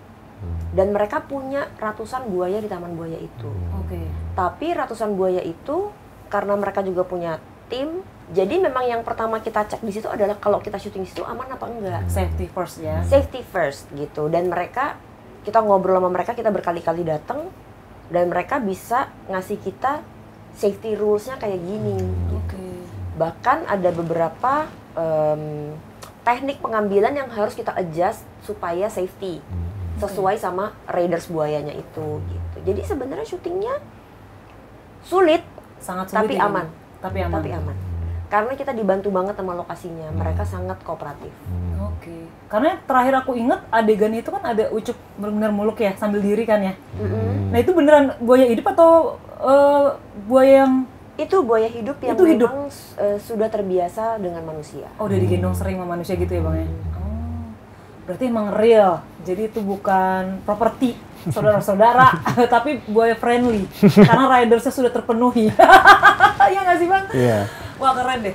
Dan mereka punya ratusan buaya di Taman Buaya itu. Oke. Tapi ratusan buaya itu, karena mereka juga punya tim, jadi memang yang pertama kita cek di situ adalah kalau kita syuting di situ aman apa enggak. Safety first ya. Safety first gitu. Dan mereka, kita ngobrol sama mereka, kita berkali-kali datang dan mereka bisa ngasih kita safety rules-nya kayak gini. Gitu. Bahkan ada beberapa teknik pengambilan yang harus kita adjust supaya safety sesuai sama raiders buayanya itu gitu. Jadi sebenarnya syutingnya sulit, sangat sulit tapi ya, aman. Tapi aman. Karena kita dibantu banget sama lokasinya, mereka sangat kooperatif. Oke. Karena terakhir aku inget adegan itu kan ada Ucup benar-benar muluk ya sambil diri kan ya. Nah itu beneran buaya hidup atau buaya yang? Itu buaya hidup yang itu memang sudah terbiasa dengan manusia. Oh udah digendong sering sama manusia gitu ya Bang ya? Oh, berarti emang real. Jadi itu bukan properti saudara-saudara, tapi buaya friendly. Karena ridersnya sudah terpenuhi. Iya nggak sih Bang? Iya. Wah keren deh.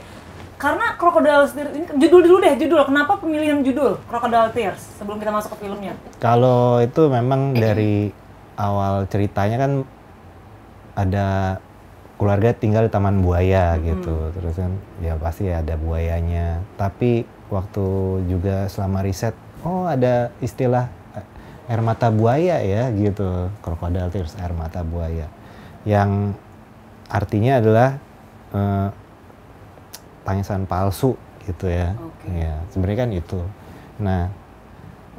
Karena Crocodile Tears ini, judul dulu. Kenapa pemilihan judul Crocodile Tears sebelum kita masuk ke filmnya? Kalau itu memang dari awal ceritanya kan ada keluarga tinggal di Taman Buaya gitu. Terus kan ya pasti ada buayanya. Tapi waktu juga selama riset, ada istilah air mata buaya ya gitu. Crocodile Tears, air mata buaya. Yang artinya adalah tangisan palsu gitu ya. Ya, sebenarnya kan itu. Nah,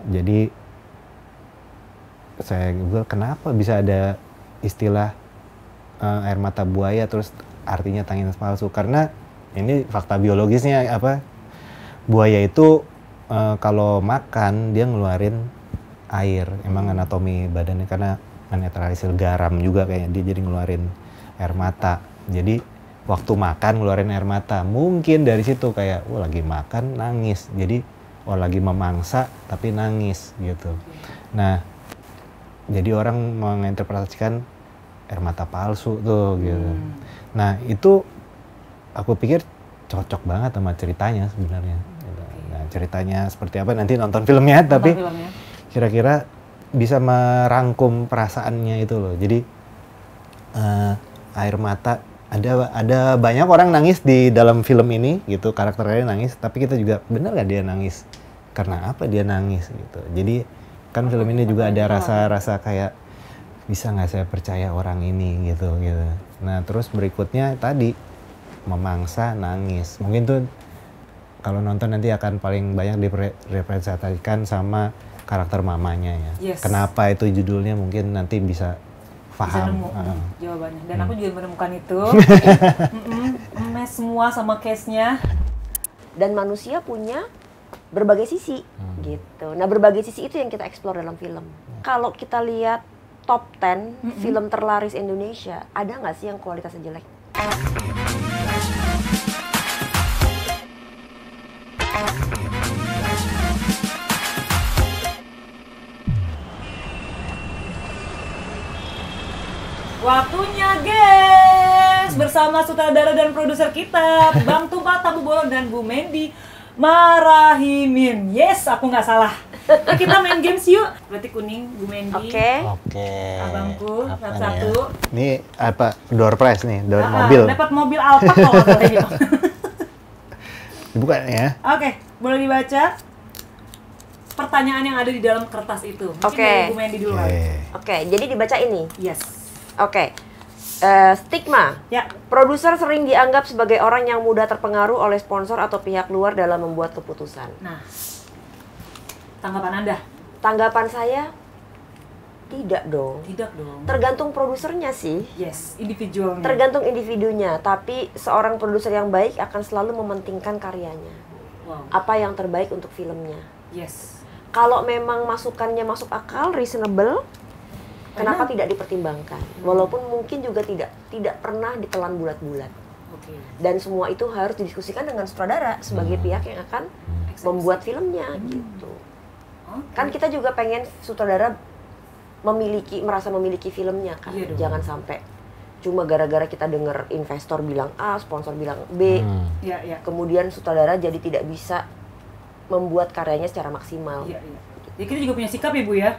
jadi saya Google kenapa bisa ada istilah air mata buaya terus artinya tangisan palsu, karena ini fakta biologisnya buaya itu kalau makan dia ngeluarin air, emang anatomi badannya karena menetralisir garam juga kayaknya, dia jadi ngeluarin air mata. Jadi waktu makan ngeluarin air mata, mungkin dari situ kayak lagi makan nangis, jadi lagi memangsa tapi nangis gitu. Nah jadi orang menginterpretasikan air mata palsu tuh gitu. Nah itu aku pikir cocok banget sama ceritanya sebenarnya. Nah ceritanya seperti apa nanti nonton filmnya, tapi kira-kira bisa merangkum perasaannya itu loh. Jadi air mata, ada banyak orang nangis di dalam film ini gitu, karakternya nangis, tapi kita juga benar nggak dia nangis, karena apa dia nangis gitu. Jadi kan film ini juga ada rasa-rasa kayak bisa nggak saya percaya orang ini gitu. Nah terus berikutnya tadi memangsa, nangis. Mungkin tuh kalau nonton nanti akan paling banyak direpresentasikan sama karakter mamanya ya. Yes. Kenapa itu judulnya mungkin nanti bisa paham. Bisa nemu jawabannya. Dan aku juga menemukan itu. Mes semua sama case-nya. Dan manusia punya berbagai sisi gitu. Nah berbagai sisi itu yang kita explore dalam film. Kalau kita lihat top 10 film terlaris Indonesia, ada nggak sih yang kualitasnya jelek? Waktunya guys, bersama sutradara dan produser kita, Bang Tumpah Tambubolon dan Bu Mendy Marahimin. Yes, aku nggak salah. Kita main games yuk. Berarti kuning, Bu Mendy. Oke. Abangku, satu-satu. Ini apa? Door prize nih, door mobil. Dapat mobil Alfa kalau nggak salah gitu. Dibuka ya. Oke, boleh dibaca pertanyaan yang ada di dalam kertas itu. Mungkin dari Bu Mendy dulu. Oke, jadi dibaca ini. Yes. Oke. Stigma. Ya. Produser sering dianggap sebagai orang yang mudah terpengaruh oleh sponsor atau pihak luar dalam membuat keputusan. Nah, tanggapan Anda? Tanggapan saya, tidak dong. Tidak dong. Tergantung produsernya sih. Yes, individualnya. Tergantung individunya, tapi seorang produser yang baik akan selalu mementingkan karyanya. Wow. Apa yang terbaik untuk filmnya. Yes. Kalau memang masukannya masuk akal, reasonable, kenapa tidak dipertimbangkan? Walaupun mungkin juga tidak pernah ditelan bulat-bulat. Okay. Dan semua itu harus didiskusikan dengan sutradara sebagai pihak yang akan membuat filmnya gitu. Okay. Kan kita juga pengen sutradara merasa memiliki filmnya kan. Iya dong. Jangan sampai cuma gara-gara kita dengar investor bilang A, sponsor bilang B, kemudian sutradara jadi tidak bisa membuat karyanya secara maksimal. Iya. Jadi kita juga punya sikap ya Bu ya?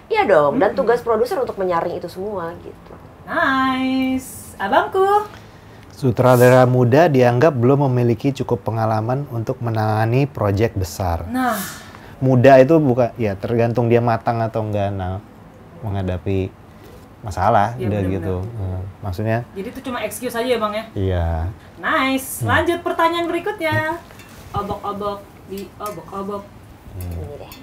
Iya dong, dan tugas produser untuk menyaring itu semua gitu. Nice. Abangku. Sutradara muda dianggap belum memiliki cukup pengalaman untuk menangani proyek besar. Nah, muda itu bukan ya tergantung dia matang atau enggak menghadapi masalah ya, udah gitu. Maksudnya jadi itu cuma excuse aja ya Bang ya? Iya. Nice. Lanjut pertanyaan berikutnya. Obok-obok di obok-obok. Ini deh.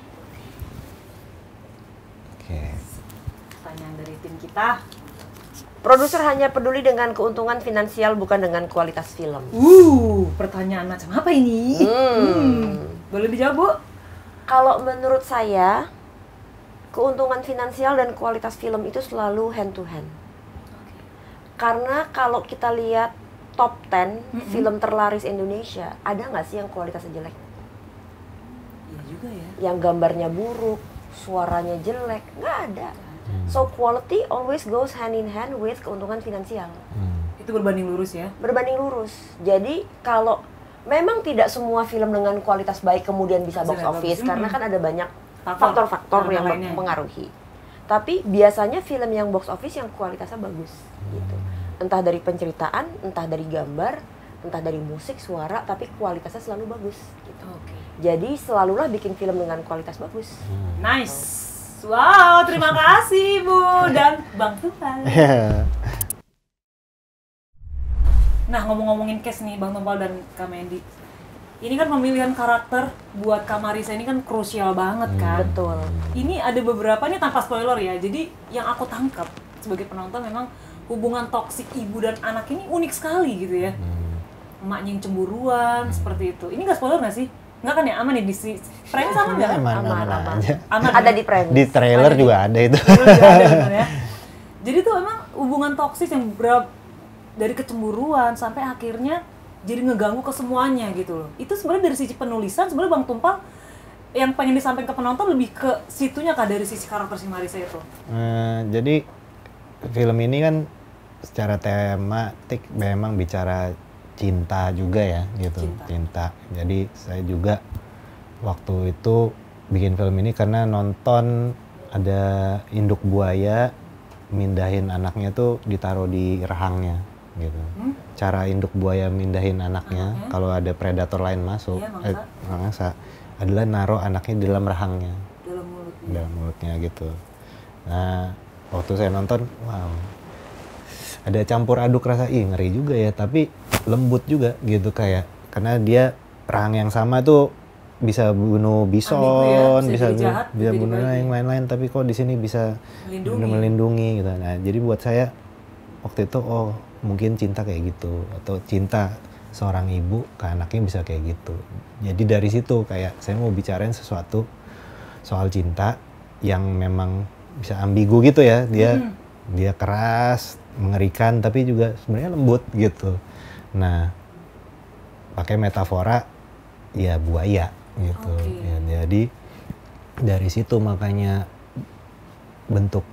Pertanyaan dari tim kita. Produser hanya peduli dengan keuntungan finansial bukan dengan kualitas film. Pertanyaan macam apa ini? Boleh dijawab Bu? Kalau menurut saya, keuntungan finansial dan kualitas film itu selalu hand to hand. Karena kalau kita lihat top 10 film terlaris Indonesia, ada nggak sih yang kualitasnya jelek? Iya juga ya. Yang gambarnya buruk, suaranya jelek, nggak ada. So quality always goes hand in hand with keuntungan finansial. Itu berbanding lurus ya? Berbanding lurus. Jadi kalau memang tidak semua film dengan kualitas baik kemudian bisa box office, karena kan ada banyak faktor-faktor yang mempengaruhi. Tapi biasanya film yang box office yang kualitasnya bagus, gitu. Entah dari penceritaan, entah dari gambar, entah dari musik, suara, tapi kualitasnya selalu bagus. Gitu. Jadi selalulah bikin film dengan kualitas bagus. Nice. Wow, terima kasih Bu dan Bang Tumpal. Nah, ngomong-ngomongin cast nih Bang Tumpal dan Kak Mendy. Ini kan pemilihan karakter buat Kak Marissa ini kan krusial banget kan. Betul. Ini ada beberapa nih tanpa spoiler ya. Jadi yang aku tangkap sebagai penonton memang hubungan toksik ibu dan anak ini unik sekali gitu ya. Emaknya yang cemburuan seperti itu. Ini nggak spoiler nggak sih? Nggak kan ya? Aman ya? Di premis sama nggak? Aman. Ada di premis. Di trailer juga ada itu. Ya. Jadi tuh emang hubungan toksik yang dari kecemburuan sampai akhirnya jadi ngeganggu ke semuanya gitu loh. Itu sebenarnya dari sisi penulisan sebenarnya Bang Tumpal yang pengen disampaikan ke penonton lebih ke situnya kah dari sisi karakter si Marissa itu? Jadi film ini kan secara tematik memang bicara cinta juga ya gitu. Cinta. Jadi saya juga waktu itu bikin film ini karena nonton ada induk buaya mindahin anaknya tuh ditaruh di rahangnya gitu. Cara induk buaya mindahin anaknya kalau ada predator lain masuk, mangsa adalah naruh anaknya di dalam rahangnya, dalam mulutnya gitu. Nah waktu saya nonton, wow, ada campur aduk rasa, ngeri juga ya, tapi lembut juga gitu kayak, karena dia perang yang sama tuh bisa bunuh bison, bisa bunuh yang lain-lain, tapi kok di sini bisa melindungi gitu. Nah, jadi buat saya waktu itu mungkin cinta kayak gitu, atau cinta seorang ibu ke anaknya bisa kayak gitu. Jadi dari situ kayak saya mau bicarain sesuatu soal cinta yang memang bisa ambigu gitu ya. Dia keras, mengerikan, tapi juga sebenarnya lembut gitu. Nah, pakai metafora ya buaya gitu. Ya, jadi dari situ makanya bentuk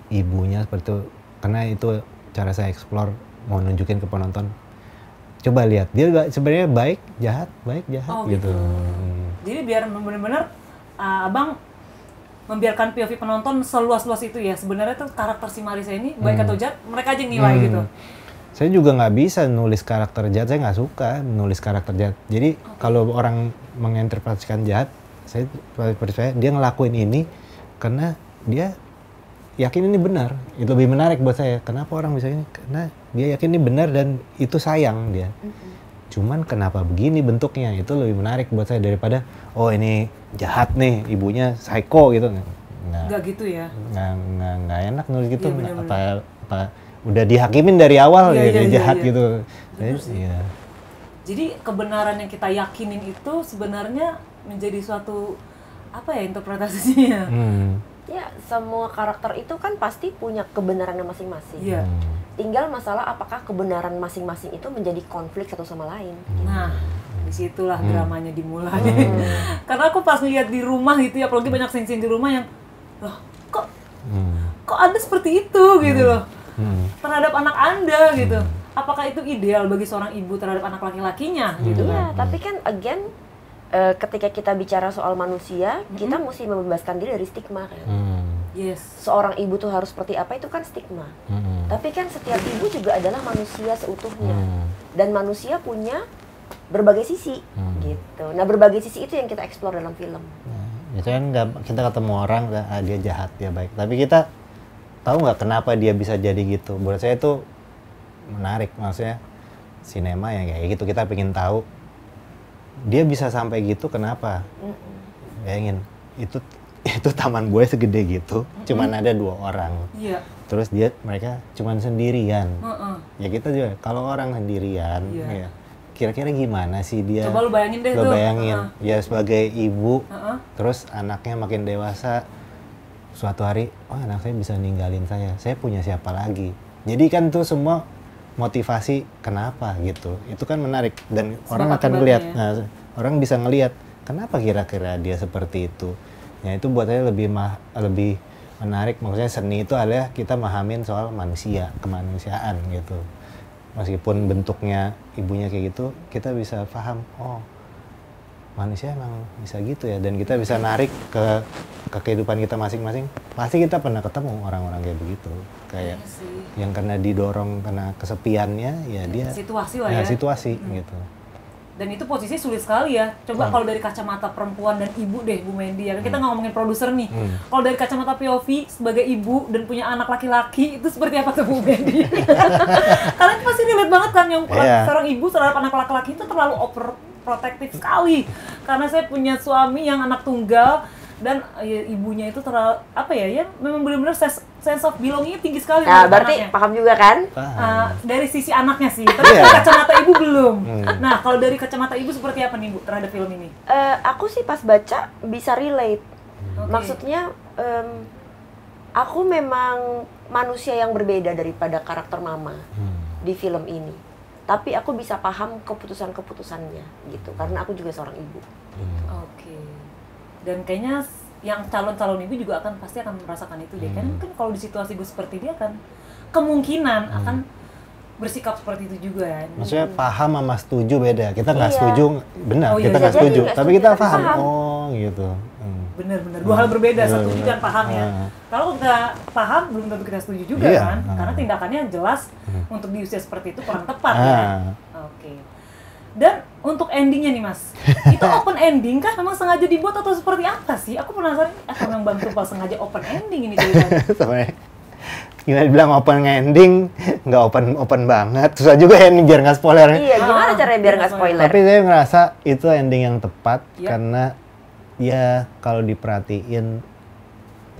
ibunya seperti itu, karena itu cara saya explore, mau nunjukin ke penonton, coba lihat dia sebenarnya baik jahat gitu. Jadi biar benar-benar abang membiarkan POV penonton seluas-luas itu ya, sebenarnya tuh karakter si Marissa ini baik atau jahat mereka aja yang nilai gitu. Saya juga nggak bisa nulis karakter jahat, saya nggak suka nulis karakter jahat. Jadi kalau orang menginterpretasikan jahat, saya percaya dia ngelakuin ini karena dia yakin ini benar. Itu lebih menarik buat saya. Kenapa orang bisa ini? Karena dia yakin ini benar dan itu sayang dia. Cuman kenapa begini bentuknya, itu lebih menarik buat saya daripada ini jahat nih, ibunya psycho gitu. Nggak gitu ya? Nggak enak nulis gitu. Ya, apa udah dihakimin dari awal dia jahat gitu. Jadi kebenaran yang kita yakinin itu sebenarnya menjadi suatu interpretasinya. Ya, semua karakter itu kan pasti punya kebenarannya masing-masing. Tinggal masalah apakah kebenaran masing-masing itu menjadi konflik satu sama lain. Nah, disitulah dramanya dimulai. Karena aku pas lihat di rumah gitu ya, apalagi banyak scene-scene di rumah yang loh, kok Anda seperti itu gitu loh. Terhadap anak Anda gitu. Apakah itu ideal bagi seorang ibu terhadap anak laki-lakinya gitu? Iya, tapi kan again ketika kita bicara soal manusia, kita mesti membebaskan diri dari stigma kan. Seorang ibu tuh harus seperti apa, itu kan stigma. Tapi kan setiap ibu juga adalah manusia seutuhnya. Dan manusia punya berbagai sisi gitu. Nah, berbagai sisi itu yang kita explore dalam film. Itu kan kita ketemu orang, dia jahat, dia baik. Tapi kita tahu nggak kenapa dia bisa jadi gitu? Buat saya itu menarik, maksudnya sinema ya kayak gitu, kita pengen tahu dia bisa sampai gitu kenapa. Bayangin itu taman buaya segede gitu, cuman ada 2 orang. Terus mereka cuman sendirian. Ya kita juga kalau orang sendirian, ya kira-kira gimana sih dia? Coba lu bayangin deh tuh. Bayangin, ya sebagai ibu, terus anaknya makin dewasa. Suatu hari, anak saya bisa ninggalin saya punya siapa lagi? Jadi kan tuh semua motivasi kenapa gitu, itu kan menarik dan orang akan melihat. Nah, orang bisa ngelihat kenapa kira-kira dia seperti itu. Ya itu buat saya lebih menarik. Maksudnya seni itu adalah kita memahamin soal manusia, kemanusiaan gitu. Meskipun bentuknya ibunya kayak gitu, kita bisa paham, manusia emang bisa gitu ya, dan kita bisa narik ke kehidupan kita masing-masing. Pasti kita pernah ketemu orang-orang kayak begitu, kayak yang karena didorong karena kesepiannya, ya dia situasi lah ya. Situasi gitu. Dan itu posisi sulit sekali ya. Coba kalau dari kacamata perempuan dan ibu deh, Bu Mendy ya. Kita nggak ngomongin produser nih. Kalau dari kacamata POV sebagai ibu dan punya anak laki-laki, itu seperti apa tuh Bu Mendy? Kalian pasti relate banget kan yang seorang ibu terhadap anak laki-laki itu terlalu overprotective sekali. Karena saya punya suami yang anak tunggal dan ibunya itu terlalu memang benar-benar sense of belonging tinggi sekali. Nah, berarti anaknya. Paham juga kan? Dari sisi anaknya sih, tapi dari kacamata ibu belum. Nah, kalau dari kacamata ibu seperti apa nih Bu terhadap film ini? Aku sih pas baca bisa relate. Maksudnya aku memang manusia yang berbeda daripada karakter mama di film ini. Tapi aku bisa paham keputusan-keputusannya gitu, karena aku juga seorang ibu. Dan kayaknya yang calon-calon ibu juga pasti akan merasakan itu deh. Kan kalau di situasi gue seperti dia kan kemungkinan akan bersikap seperti itu juga ya. Maksudnya paham sama setuju beda. Kita nggak setuju, benar. Kita nggak setuju, tapi kita paham. Gitu. Benar-benar 2 hal berbeda, setuju dan paham ya. Kalau kita paham belum tentu kita setuju juga kan, karena tindakannya jelas untuk di usia seperti itu kurang tepat ya. Dan untuk endingnya nih Mas, itu open ending kah? Memang sengaja dibuat atau seperti apa sih? Aku penasaran, memang Bang Tupal sengaja open ending ini ceritanya? gimana bilang open ending, nggak open banget. Susah juga ya nih biar nggak spoiler. Iya, gimana caranya biar nggak spoiler? Tapi saya ngerasa itu ending yang tepat karena ya kalau diperhatiin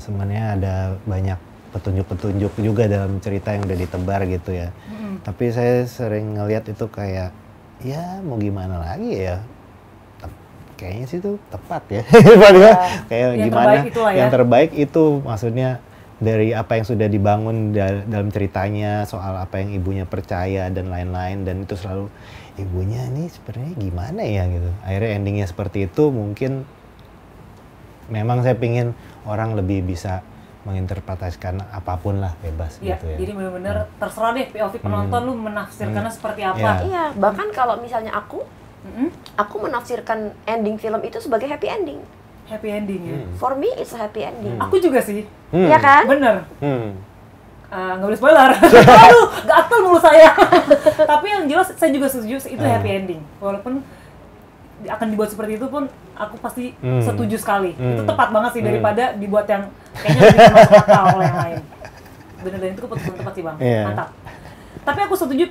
sebenarnya ada banyak petunjuk-petunjuk juga dalam cerita yang udah ditebar gitu ya. Tapi saya sering ngelihat itu kayak ya mau gimana lagi ya. Kayaknya sih itu tepat ya. Kayak yang gimana yang terbaik itu maksudnya dari apa yang sudah dibangun dalam ceritanya, soal apa yang ibunya percaya dan lain-lain, dan itu selalu ibunya ini sebenarnya gimana ya gitu. Akhirnya endingnya seperti itu. Mungkin memang saya pingin orang lebih bisa menginterpretasikan apapun lah, bebas gitu ya. Jadi benar-benar terserah deh POV penonton lu menafsirkannya seperti apa. Iya, bahkan kalau misalnya aku menafsirkan ending film itu sebagai happy ending. Happy ending ya? For me, it's a happy ending. Aku juga sih. Iya kan? Bener. Nggak boleh spoiler. Aduh, gatel mulu saya. Tapi yang jelas, saya juga setuju itu happy ending. Walaupun akan dibuat seperti itu pun, aku pasti setuju sekali. Itu tepat banget sih daripada dibuat yang kayaknya lebih masuk akal oleh yang lain. Bener, dan itu keputusan tepat sih Bang. Mantap. Tapi aku setuju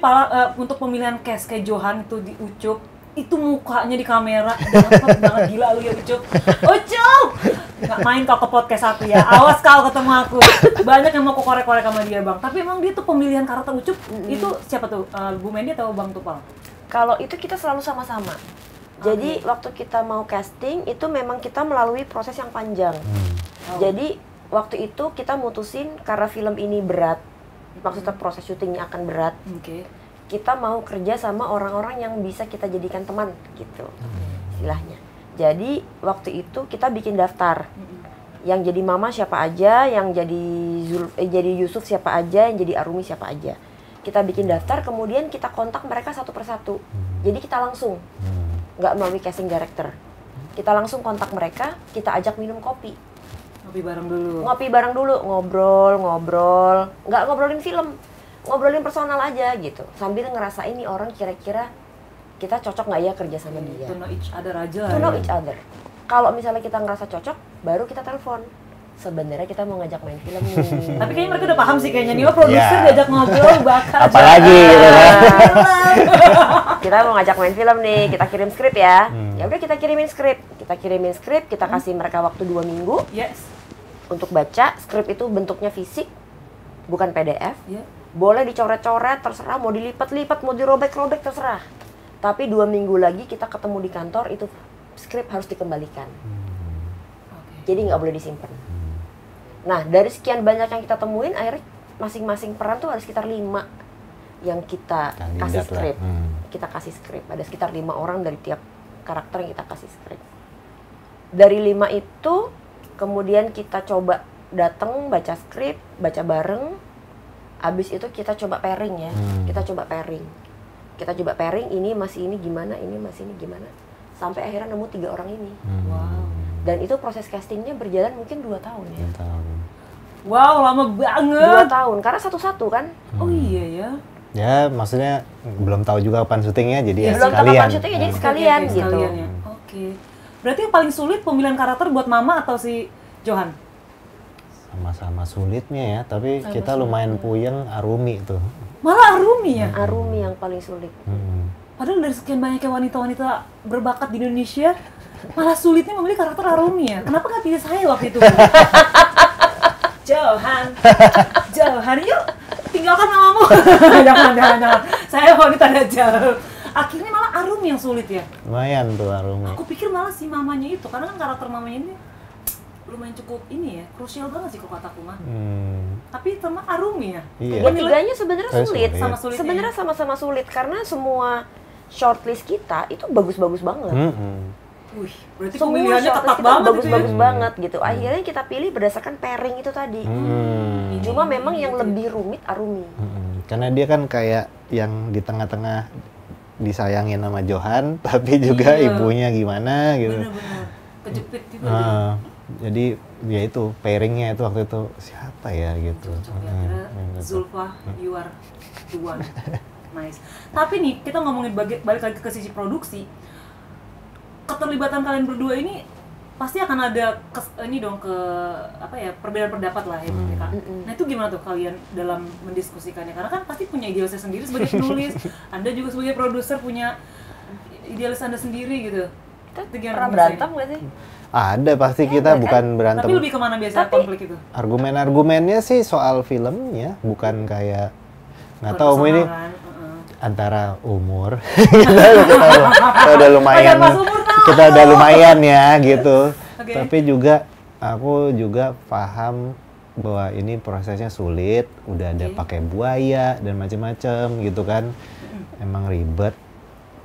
untuk pemilihan cast kayak Johan itu di Ucup. Itu mukanya di kamera dapat banget, gila lu ya Ucup. Nggak main kau ke podcast aku ya, awas kau ketemu aku. Banyak yang mau aku korek-korek sama dia Bang. Tapi emang dia tuh pemilihan karakter Ucup itu siapa tuh? Bu Mendy atau Bang Tupal? Kalau itu kita selalu sama-sama. Jadi waktu kita mau casting itu memang kita melalui proses yang panjang. Jadi waktu itu kita mutusin karena film ini berat, maksudnya proses syutingnya akan berat. Kita mau kerja sama orang-orang yang bisa kita jadikan teman gitu istilahnya. Jadi waktu itu kita bikin daftar. Yang jadi Mama siapa aja, yang jadi Yusuf siapa aja, yang jadi Arumi siapa aja. Kita bikin daftar, kemudian kita kontak mereka satu persatu. Jadi kita langsung, nggak melalui casting director. Kita langsung kontak mereka, kita ajak minum kopi. Ngopi bareng dulu, ngobrol, nggak ngobrolin film. Ngobrolin personal aja gitu, sambil ngerasain nih orang kira-kira kita cocok nggak ya kerja sama dia. To know each other aja. To know each other. Kalau misalnya kita ngerasa cocok, baru kita telepon. Sebenarnya kita mau ngajak main film nih. Tapi kayaknya mereka udah paham sih kayaknya nih, produser diajak ngobrol bakal. Apalagi gitu kan. Kita mau ngajak main film nih, kita kirim skrip ya. Ya udah kita kirimin skrip, kita kasih mereka waktu 2 minggu. Untuk baca. Skrip itu bentuknya fisik, bukan PDF. Boleh dicoret-coret, terserah, mau dilipat-lipat, mau dirobek-robek, terserah. Tapi 2 minggu lagi kita ketemu di kantor, itu skrip harus dikembalikan. Jadi nggak boleh disimpan. Nah, dari sekian banyak yang kita temuin, akhirnya masing-masing peran tuh ada sekitar 5 yang kita kasih skrip. Kita kasih skrip, ada sekitar 5 orang dari tiap karakter yang kita kasih skrip. Dari 5 itu, kemudian kita coba datang, baca skrip, baca bareng. Abis itu kita coba pairing ya, kita coba pairing, ini masih ini gimana, ini masih ini gimana, sampai akhirnya nemu 3 orang ini. Dan itu proses castingnya berjalan mungkin 2 tahun ya. 2 tahun. Wow, lama banget. 2 tahun, karena satu-satu kan. Oh iya ya. Ya maksudnya belum tahu juga kapan syutingnya, jadi belum tahu kapan syutingnya, jadi sekalian gitu. Berarti yang paling sulit pemilihan karakter buat Mama atau si Johan? Sama-sama sulitnya ya, tapi kita lumayan puyeng Arumi tuh. Malah Arumi ya? Arumi yang paling sulit. Padahal dari sekian banyaknya wanita-wanita berbakat di Indonesia, malah sulitnya memilih karakter Arumi ya? Kenapa nggak pilih saya waktu itu? Johan, yuk tinggalkan mamamu. Jangan. Saya wanita dajal. Akhirnya malah Arumi yang sulit ya? Lumayan tuh Arumi. Aku pikir malah si mamanya itu, karena kan karakter mamanya ini lumayan cukup ini ya, krusial banget sih kalau kataku mah. Tapi sama Arumi ya. Ketiganya sebenarnya sulit. Sebenarnya sama-sama sulit karena semua shortlist kita itu bagus-bagus banget. Wih, berarti pemilihannya ketat banget. Bagus-bagus banget gitu. Akhirnya kita pilih berdasarkan pairing itu tadi. Cuma memang yang lebih rumit Arumi. Karena dia kan kayak yang di tengah-tengah disayangin sama Johan, tapi juga ibunya gimana gitu. Bener-bener kejepit juga. Jadi ya itu pairingnya itu waktu itu siapa ya gitu. Zulfa, you are the one. Nice. Tapi nih kita ngomongin balik lagi ke sisi produksi. Keterlibatan kalian berdua ini pasti akan ada perbedaan pendapat lah ya Kak. Nah itu gimana tuh kalian dalam mendiskusikannya? Karena kan pasti punya idealisnya sendiri sebagai penulis, Anda juga sebagai produser punya idealis Anda sendiri gitu. Pernah berantem nggak sih? Ada pasti kita bukan berantem. Tapi lebih kemana biasanya konflik itu? Argumen-argumennya sih soal filmnya, bukan kayak nggak tahu ini antara umur. kita udah lumayan. Kita udah lumayan ya gitu. Tapi juga aku juga paham bahwa ini prosesnya sulit, udah ada pakai buaya dan macam-macam gitu kan. Emang ribet.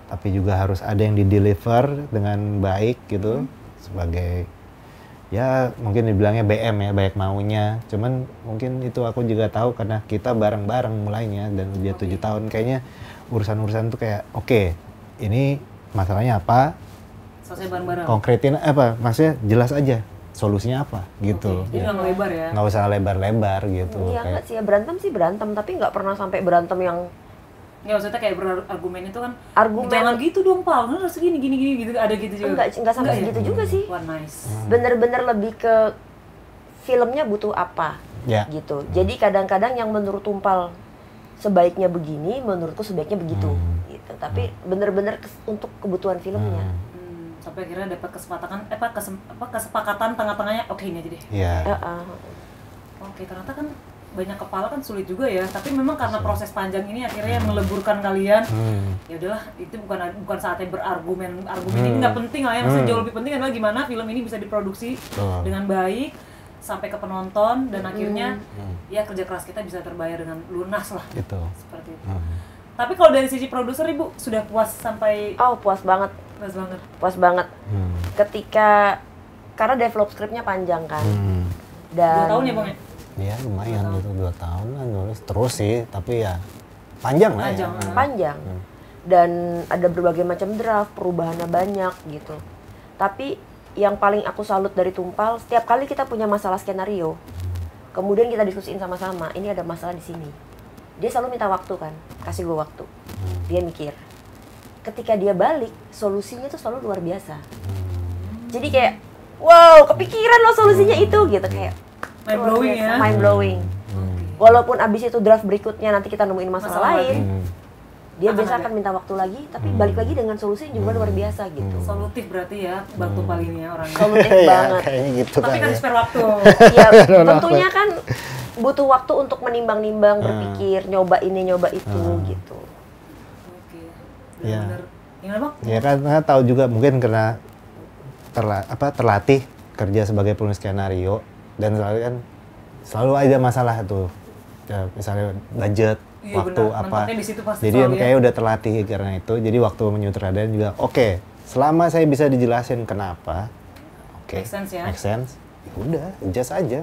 Tapi juga harus ada yang di-deliver dengan baik gitu. Sebagai ya mungkin dibilangnya BM ya, baik maunya. Cuman mungkin itu aku juga tahu karena kita bareng-bareng mulainya dan udah 7 tahun kayaknya urusan-urusan tuh kayak oke, ini masalahnya apa? Selesai bareng-bareng. Konkretin apa? Maksudnya jelas aja solusinya apa gitu. Jadi nggak lebar ya? Nggak usah lebar-lebar gitu. Iya nggak sih ya, berantem tapi nggak pernah sampai berantem yang nggak, maksudnya kayak berargumen itu kan argumen jangan gitu dong Pal, harus segini gini gitu, ada gitu juga. Enggak sampai segitu juga sih. Wah, nice. Bener-bener lebih ke filmnya butuh apa gitu. Jadi kadang-kadang yang menurut Tumpal sebaiknya begini, menurutku sebaiknya begitu gitu. Tapi bener-bener untuk kebutuhan filmnya. Sampai akhirnya dapat kesepakatan tengah-tengahnya, oke ini aja deh. Iya. Oke, ternyata kan banyak kepala kan sulit juga ya, tapi memang karena proses panjang ini akhirnya meleburkan kalian. Ya udahlah, itu bukan saatnya berargumen ini nggak penting lah ya, maksudnya jauh lebih penting adalah gimana film ini bisa diproduksi dengan baik sampai ke penonton dan akhirnya ya kerja keras kita bisa terbayar dengan lunas lah. Gitu. Seperti itu. Tapi kalau dari sisi produser Ibu sudah puas sampai? Oh, puas banget. Puas banget. Ketika karena develop skripnya panjang kan. Dan 2 tahun ya Bang ya? Iya lumayan gitu, 2 tahun lah nulis terus sih, tapi ya panjang lah ya. Panjang. Dan ada berbagai macam draft, perubahannya banyak gitu. Tapi yang paling aku salut dari Tumpal, setiap kali kita punya masalah skenario, kemudian kita diskusiin sama-sama, ini ada masalah di sini. Dia selalu minta waktu kan, kasih gue waktu. Dia mikir. Ketika dia balik, solusinya tuh selalu luar biasa. Jadi kayak, wow, kepikiran loh solusinya itu gitu kayak. Mind blowing ya? Mind blowing. Walaupun abis itu draft berikutnya nanti kita nemuin masalah lain, dia biasa akan minta waktu lagi, tapi balik lagi dengan solusi yang juga luar biasa gitu. Solutif berarti ya, Bang Tumpal ini ya orangnya. Solutif banget. Kayaknya gitu tapi kan spare waktu. Ya tentunya kan butuh waktu untuk menimbang-nimbang, berpikir, nyoba ini, nyoba itu gitu. Oke, benar-benar. Gimana Bang? Ya kan tahu juga mungkin karena terlatih kerja sebagai penulis skenario. Dan selalu ada masalah tuh, ya, misalnya budget, waktu apa. Jadi kayak udah terlatih karena itu. Jadi waktu menyutradain juga, oke, selama saya bisa dijelasin kenapa, make sense, ya udah, adjust aja.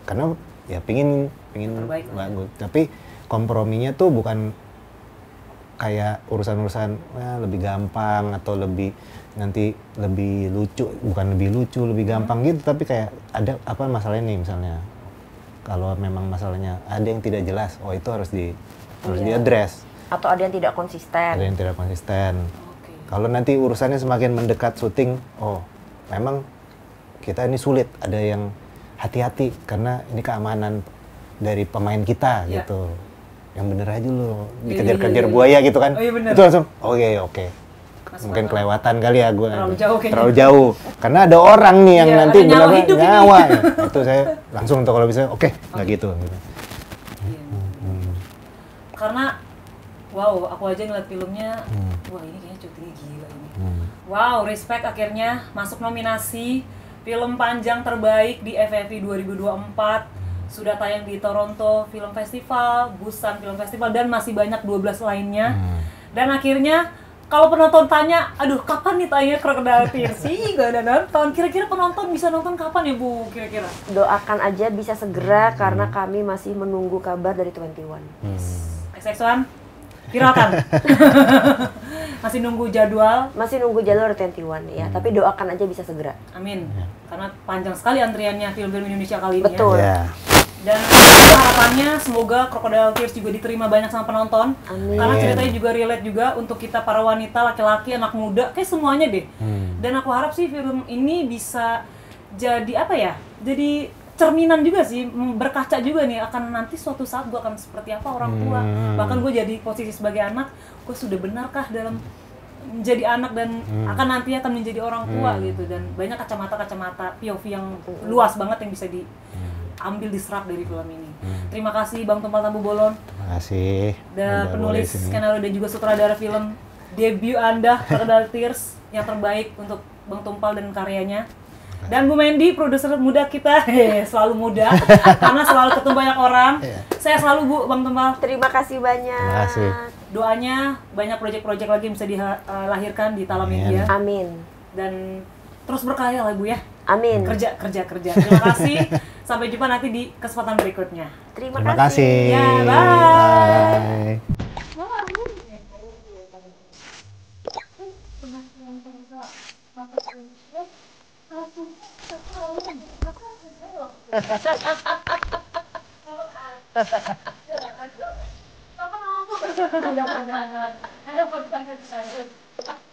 Karena ya pingin bagus. Tapi komprominya tuh bukan kayak urusan-urusan lebih gampang atau lebih lucu, bukan lebih lucu, lebih gampang gitu, tapi kayak ada apa masalahnya nih misalnya. Kalau memang masalahnya ada yang tidak jelas, itu harus diaddress. Atau ada yang tidak konsisten. Kalau nanti urusannya semakin mendekat syuting, memang kita ini sulit, ada yang hati-hati karena ini keamanan dari pemain kita gitu. Yang bener aja lo, dikejar-kejar buaya gitu kan. Itu langsung, oke. Mungkin kelewatan kali ya gue. Terlalu jauh. Karena ada orang nih yang nanti benar-benar nyawa. Itu saya langsung tuh kalau bisa, nggak gitu. Karena, wow, aku aja ngeliat filmnya, wah ini kayaknya syutingnya gila ini. Wow, respect akhirnya masuk nominasi film panjang terbaik di FFI 2024. Sudah tayang di Toronto Film Festival, Busan Film Festival, dan masih banyak 12 lainnya. Dan akhirnya, kalau penonton tanya, aduh kapan nih tayangnya Crocodile Tears? Gak ada nonton. Kira-kira penonton bisa nonton kapan ya Bu? Kira-kira? Doakan aja bisa segera karena kami masih menunggu kabar dari 21. XX1, viralkan. Masih nunggu jadwal dari 21 ya. Tapi doakan aja bisa segera. Amin. Karena panjang sekali antriannya film-film Indonesia kali ini. Betul. Ya. Dan harapannya semoga Crocodile Tears juga diterima banyak sama penonton. Amin. Karena ceritanya juga relate juga untuk kita para wanita, laki-laki, anak muda, kayak semuanya deh. Dan aku harap sih film ini bisa jadi apa ya? Jadi cerminan juga sih, berkaca juga nih akan nanti suatu saat gue akan seperti apa orang tua. Bahkan gue jadi posisi sebagai anak, gue sudah benarkah dalam menjadi anak dan akan menjadi orang tua gitu. Dan banyak kacamata POV yang luas banget yang bisa diambil, diserap dari film ini. Terima kasih Bang Tumpal Tambu Bolon. Terima kasih. Dan penulis skenario dan juga sutradara film debut Anda, Crocodile Tears, yang terbaik untuk Bang Tumpal dan karyanya. Dan Bu Mendy, produser muda kita, selalu muda, karena selalu ketemu banyak orang. Saya selalu Bu, Bang Tumpal. Terima kasih banyak. Terima kasih. Doanya banyak proyek-proyek lagi yang bisa dilahirkan di Tala Media. Amin. Dan terus berkarya lah Bu ya. Amin. Kerja. Terima kasih. Sampai jumpa nanti di kesempatan berikutnya. Terima kasih. Ya, bye. Bye.